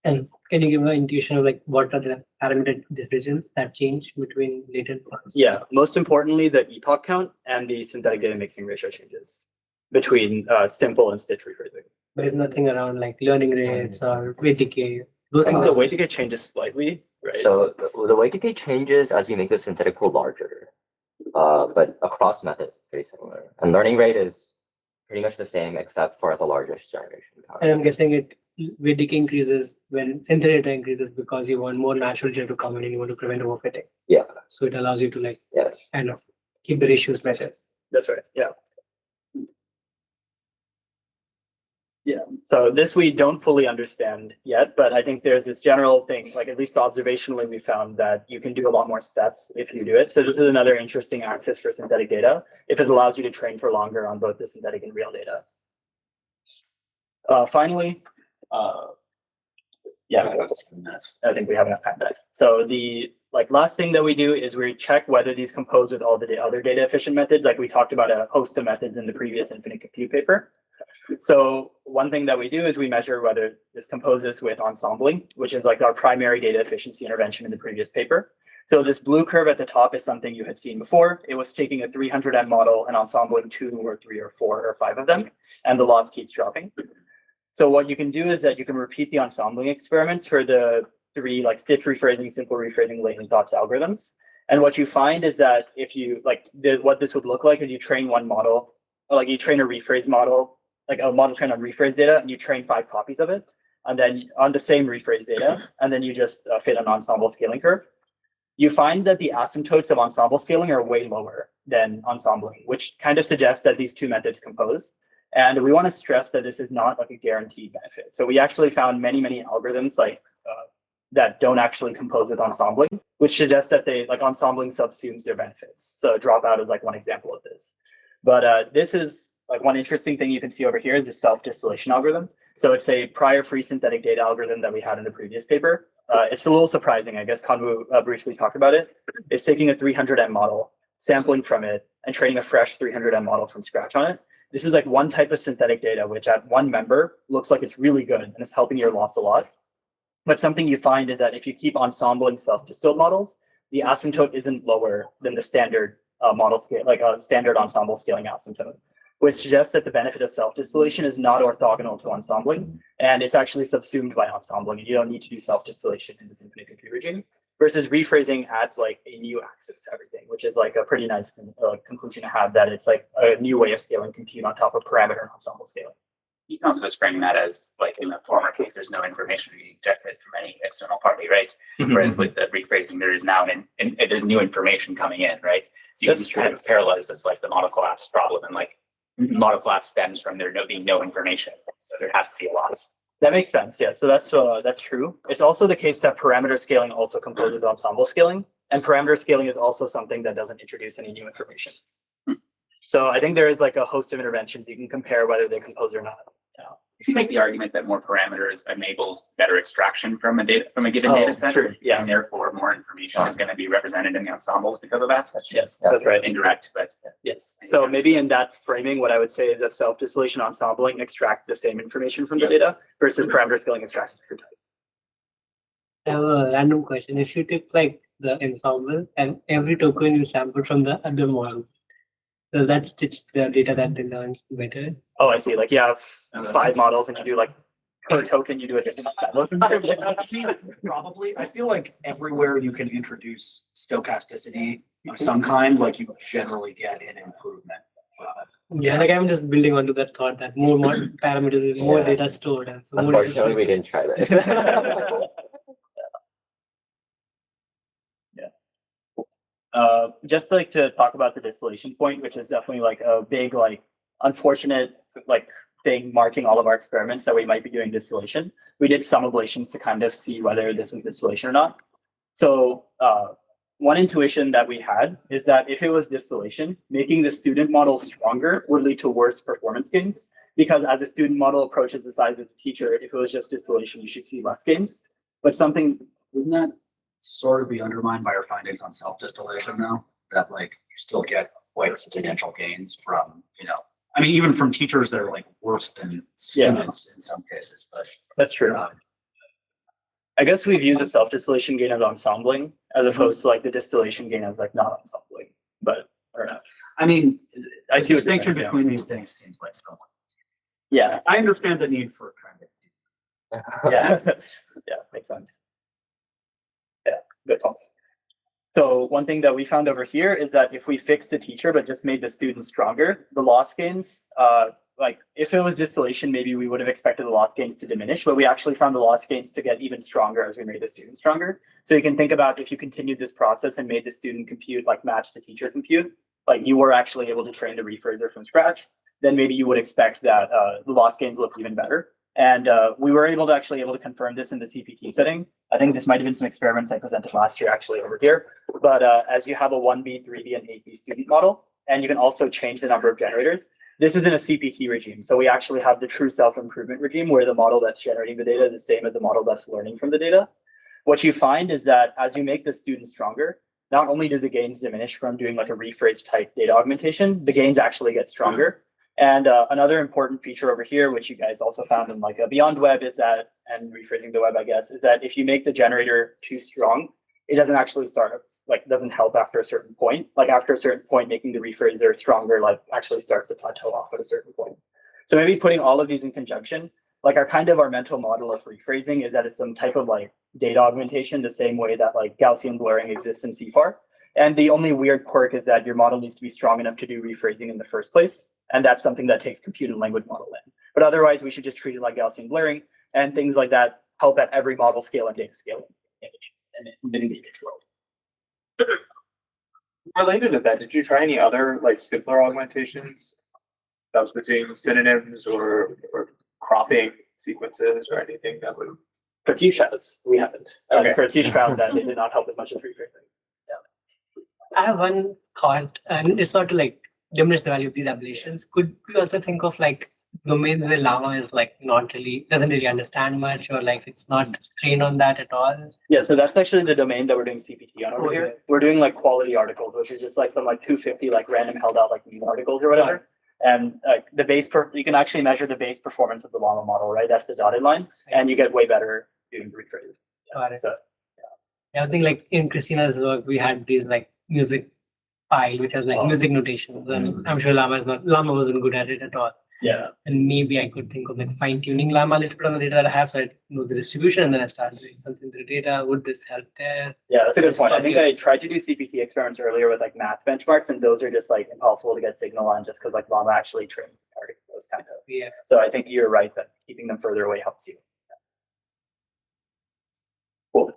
And can you give an intuition of like what are the parameter decisions that change between latent parts? Yeah, most importantly, the epoch count and the synthetic data mixing ratio changes between simple and stitch rephrasing. There's nothing around like learning rates or weight decay. Those I think things the are- weight decay changes slightly, right? So the weight decay changes as you make the synthetic pool larger, but across methods it's pretty similar. And learning rate is pretty much the same except for the largest generation. And I'm guessing weight decay increases when synthetic data increases because you want more natural data to come in and you want to prevent overfitting. Yeah. So it allows you to like Yes. kind of keep the ratios better. That's right. Yeah. Yeah. So this we don't fully understand yet, but I think there's this general thing, like at least observationally, we found that you can do a lot more steps if you do it. So this is another interesting axis for synthetic data, if it allows you to train for longer on both the synthetic and real data. Finally, yeah, I think we have enough time for that. So the last thing that we do is we check whether these compose with all the other data efficient methods. Like we talked about a host of methods in the previous infinite compute paper. So one thing that we do is we measure whether this composes with ensembling, which is like our primary data efficiency intervention in the previous paper. So this blue curve at the top is something you had seen before. It was taking a 300M model and ensembling 2 or 3 or 4 or 5 of them, and the loss keeps dropping. So what you can do is that you can repeat the ensembling experiments for the 3 stitch rephrasing, simple rephrasing, latent dots algorithms. And what you find is that if you what this would look like is you train one model, or you train a rephrase model, like a model trained on rephrase data, and you train 5 copies of it, and then on the same rephrase data, and then you just fit an ensemble scaling curve. You find that the asymptotes of ensemble scaling are way lower than ensembling, which kind of suggests that these two methods compose. And we want to stress that this is not like a guaranteed benefit. So we actually found many algorithms that don't actually compose with ensembling, which suggests that they ensembling subsumes their benefits. So dropout is one example of this. But this is one interesting thing you can see over here is the self-distillation algorithm. So it's a prior free synthetic data algorithm that we had in the previous paper. It's a little surprising, I guess Konwoo briefly talked about it. It's taking a 300M model, sampling from it, and training a fresh 300M model from scratch on it. This is one type of synthetic data, which at one member looks like it's really good and it's helping your loss a lot. But something you find is that if you keep ensembling self-distilled models, the asymptote isn't lower than the standard model scale, like a standard ensemble scaling asymptote, which suggests that the benefit of self-distillation is not orthogonal to ensembling, and it's actually subsumed by ensembling, and you don't need to do self-distillation in this infinite compute regime. Versus rephrasing adds like a new access to everything, which is like a pretty nice conclusion to have, that it's like a new way of scaling compute on top of parameter and ensemble scaling. You can also just frame that as like in the former case, there's no information being injected from any external party, right? Whereas with the rephrasing, there is now there's new information coming in, right? So you can kind of parallelize this like the model collapse problem, and like model collapse stems from there being no information, so there has to be a loss. That makes sense. Yeah, so that's true. It's also the case that parameter scaling also composes ensemble scaling, and parameter scaling is also something that doesn't introduce any new information. So I think there is like a host of interventions you can compare whether they compose or not. You can make the argument that more parameters enables better extraction from a given data set, true. Yeah. and therefore more information is going to be represented in the ensembles because of that. Yes, that's right. Indirect, but Yes. So maybe in that framing, what I would say is that self-distillation ensembling extract the same information from the data versus parameter scaling extracts the type. I have a random question. If you take like the ensemble and every token you sample from the other model, does that stitch the data that they learned better? Oh, I see. Like you have 5 models and you do like per token, you do a different Probably. I feel like everywhere you can introduce stochasticity of some kind, like you generally get an improvement. Yeah, like I'm just building onto that thought that more parameters, more Yeah. data stored. And so more Unfortunately, we didn't try this. Just like to talk about the distillation point, which is definitely like a big, like unfortunate, like thing marking all of our experiments that we might be doing distillation. We did some ablations to kind of see whether this was distillation or not. So one intuition that we had is that if it was distillation, making the student model stronger would lead to worse performance gains, because as a student model approaches the size of the teacher, if it was just distillation, you should see less gains. But something, Wouldn't that sort of be undermined by our findings on self-distillation though? That like you still get quite substantial gains from, I mean, even from teachers that are like worse than students in some cases, but that's true. I guess we view the self-distillation gain as ensembling as opposed to like the distillation gain as like not ensembling, but or not. I mean, I the see what you're distinction saying, yeah. between these things seems like so. Yeah, I understand the need for kind of. yeah, yeah, makes sense. Yeah, good call. So one thing that we found over here is that if we fix the teacher but just made the student stronger, the loss gains, like if it was distillation, maybe we would have expected the loss gains to diminish, but we actually found the loss gains to get even stronger as we made the student stronger. So you can think about if you continued this process and made the student compute like match the teacher compute, like you were actually able to train the rephraser from scratch, then maybe you would expect that the loss gains look even better. And we were able to confirm this in the CPT setting. I think this might have been some experiments I presented last year actually over here. But as you have a 1B, 3B, and 8B student model, and you can also change the number of generators, this is in a CPT regime. So we actually have the true self-improvement regime where the model that's generating the data is the same as the model that's learning from the data. What you find is that as you make the student stronger, not only does the gains diminish from doing like a rephrase type data augmentation, the gains actually get stronger. And another important feature over here, which you guys also found in like a Beyond Web is that, and rephrasing the web, I guess, is that if you make the generator too strong, it doesn't actually start, like doesn't help after a certain point. Like after a certain point, making the rephraser stronger, like actually starts to plateau off at a certain point. So maybe putting all of these in conjunction, like our mental model of rephrasing is that it's some type of like data augmentation, the same way that like Gaussian blurring exists in CFAR. And the only weird quirk is that your model needs to be strong enough to do rephrasing in the first place. And that's something that takes compute and language model in. But otherwise, we should just treat it like Gaussian blurring, and things like that help at every model scale and data scale and in the image world. Related to that, did you try any other like simpler augmentations, substituting synonyms or cropping sequences or anything that would? For T-Shells, we haven't. Okay. For T-Shells, that they did not help as much as rephrasing. I have one thought, and it's not to like diminish the value of these ablations. Could we also think of like domains where Llama is like doesn't really understand much, or like it's not trained on that at all? Yeah, so that's actually the domain that we're doing CPT on over here. We're doing like quality articles, which is just like some like 250 like random held out like news articles or whatever. And the base you can actually measure the base performance of the Llama model, right? That's the dotted line, and you get way better doing rephrasing. Got it. So I was thinking like in Christina's work, we had these like music file which has like music notations, and I'm sure Llama wasn't good at it at all. Yeah. And maybe I could think of like fine tuning Llama a little bit on the data that I have, so I know the distribution, and then I start doing something with the data. Would this help there? Yeah, that's a good point. I think I tried to do CPT experiments earlier with like math benchmarks, and those are just like impossible to get signal on just because like Llama actually trained those kind of. Yeah. So I think you're right that keeping them further away helps you. Cool.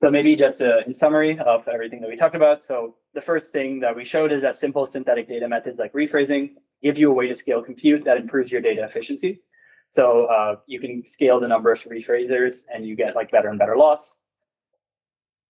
So maybe just in summary of everything that we talked about. So the first thing that we showed is that simple synthetic data methods like rephrasing give you a way to scale compute that improves your data efficiency. So you can scale the number of rephrasers and you get like better and better loss.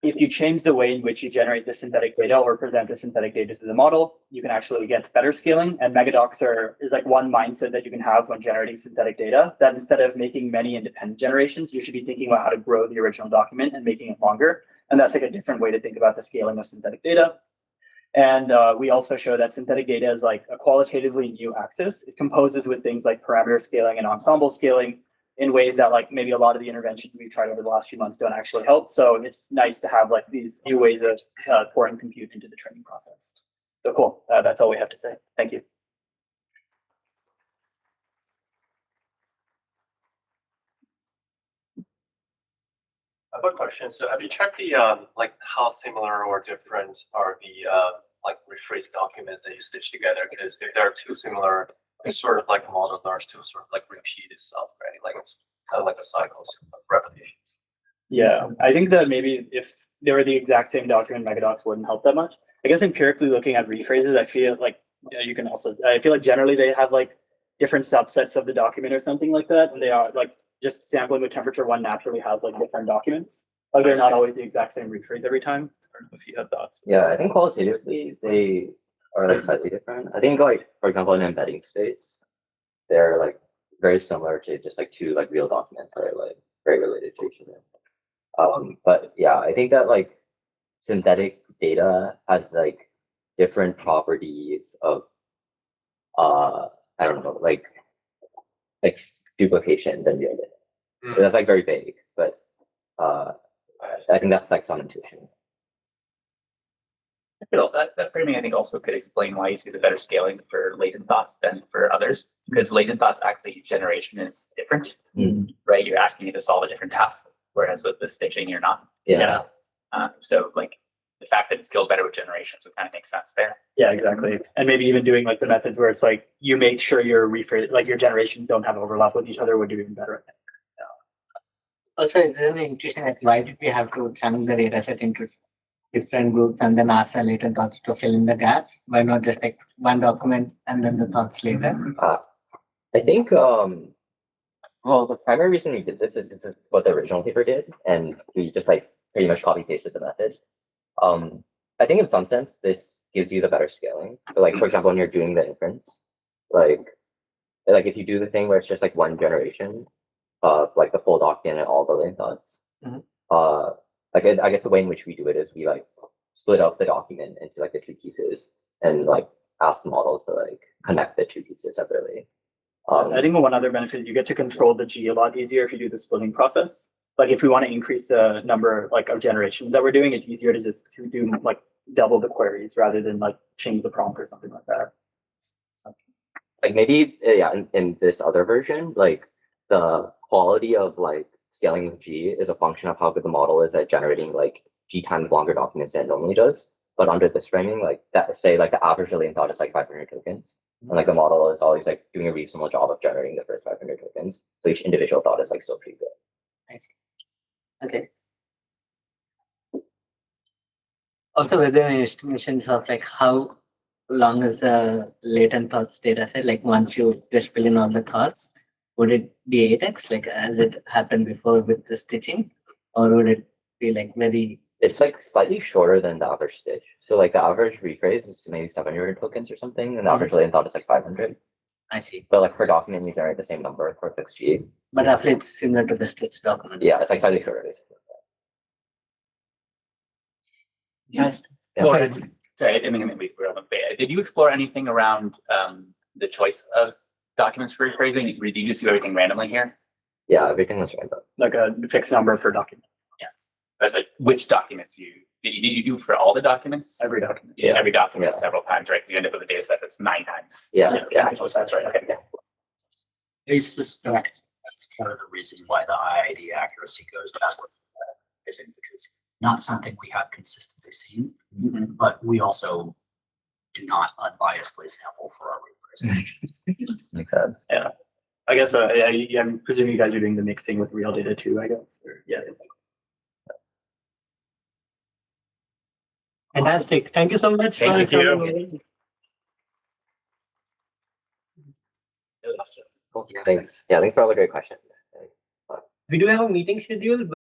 If you change the way in which you generate the synthetic data or present the synthetic data to the model, you can actually get better scaling. And Megadocs is like one mindset that you can have when generating synthetic data, that instead of making many independent generations, you should be thinking about how to grow the original document and making it longer. And that's like a different way to think about the scaling of synthetic data. And we also show that synthetic data is like a qualitatively new axis. It composes with things like parameter scaling and ensemble scaling in ways that like maybe a lot of the interventions we've tried over the last few months don't actually help. So it's nice to have like these new ways of pouring compute into the training process. So cool. That's all we have to say. Thank you. I have a question. So have you checked the like how similar or different are the like rephrased documents that you stitch together? Because if they're too similar, it's sort of like model large to sort of like repeat itself, right? Like it's kind of like a cycle of repetitions. Yeah, I think that maybe if they were the exact same document, Megadocs wouldn't help that much. I guess empirically looking at rephrases, I feel like you can also, I feel like generally they have like different subsets of the document or something like that. And they are like just sampling with temperature one naturally has like different documents. Like they're not always the exact same rephrase every time. I don't know if you have thoughts. Yeah, I think qualitatively they are like slightly different. I think like, for example, in embedding space, they're like very similar to just like two like real documents that are like very related to each other. But yeah, I think that like synthetic data has like different properties of I don't know, like duplication than the other. That's like very vague, but I think that's like some intuition. I feel that framing, I think, also could explain why you see the better scaling for latent thoughts than for others, because latent thoughts actually generation is different, right? You're asking it to solve a different task, whereas with the stitching, you're not. Yeah. So like the fact that it's scaled better with generations would kind of make sense there. Yeah, exactly. And maybe even doing like the methods where it's like you make sure your rephrase, like your generations don't have overlap with each other would do even better. Also, it's really interesting, like why did we have to chunk the data set into different groups and then ask the latent thoughts to fill in the gaps? Why not just like one document and then the thoughts later? I think well, the primary reason we did this is what the original paper did, and we just like pretty much copy pasted the method. I think in some sense this gives you the better scaling. But like for example, when you're doing the inference, like if you do the thing where it's just like one generation of like the full document and all the latent thoughts, like I guess the way in which we do it is we like split up the document into like the two pieces and like ask the model to like connect the two pieces separately. I think one other benefit is you get to control the G a lot easier if you do the splitting process. Like if we want to increase the number like of generations that we're doing, it's easier to just to do like double the queries rather than like change the prompt or something like that. Like maybe in this other version, like the quality of like scaling with G is a function of how good the model is at generating like G times longer documents than it normally does. But under this framing, like that, say like the average latent thought is like 500 tokens. And like the model is always like doing a reasonable job of generating the first 500 tokens. So each individual thought is like still pretty good. I see. Okay. Also, were there any estimations of like how long is the latent thoughts data set? Like once you just fill in all the thoughts, would it be 8x like as it happened before with the stitching, or would it be like very? It's like slightly shorter than the average stitch. So like the average rephrase is maybe 700 tokens or something, and the average latent thought is like 500. I see. But like per document, you generate the same number for fixed G. But roughly it's similar to the stitch document. Yeah, it's like slightly shorter basically. Yes. Yeah. Sorry, I mean, did you explore anything around the choice of documents for rephrasing? Did you just do everything randomly here? Yeah, everything was random. Like a fixed number per document. But like which documents you you do for all the documents? Every document. Yeah. Every document Yeah. several times, right? Because you end up with a data set that's 9 times. Yeah. Yeah, that's right. Okay. Yeah. I suspect that's part of the reason why the IID accuracy goes backwards, which is not something we have consistently seen, but we also do not unbiasedly sample for our rephrasing. Makes sense. Yeah. I guess I'm presuming you guys are doing the mixing with real data too, I guess. Or, yeah. Fantastic. Thank you so much Thank for you. coming over. Thanks. Yeah, thanks for all the great questions. We do have a meeting scheduled,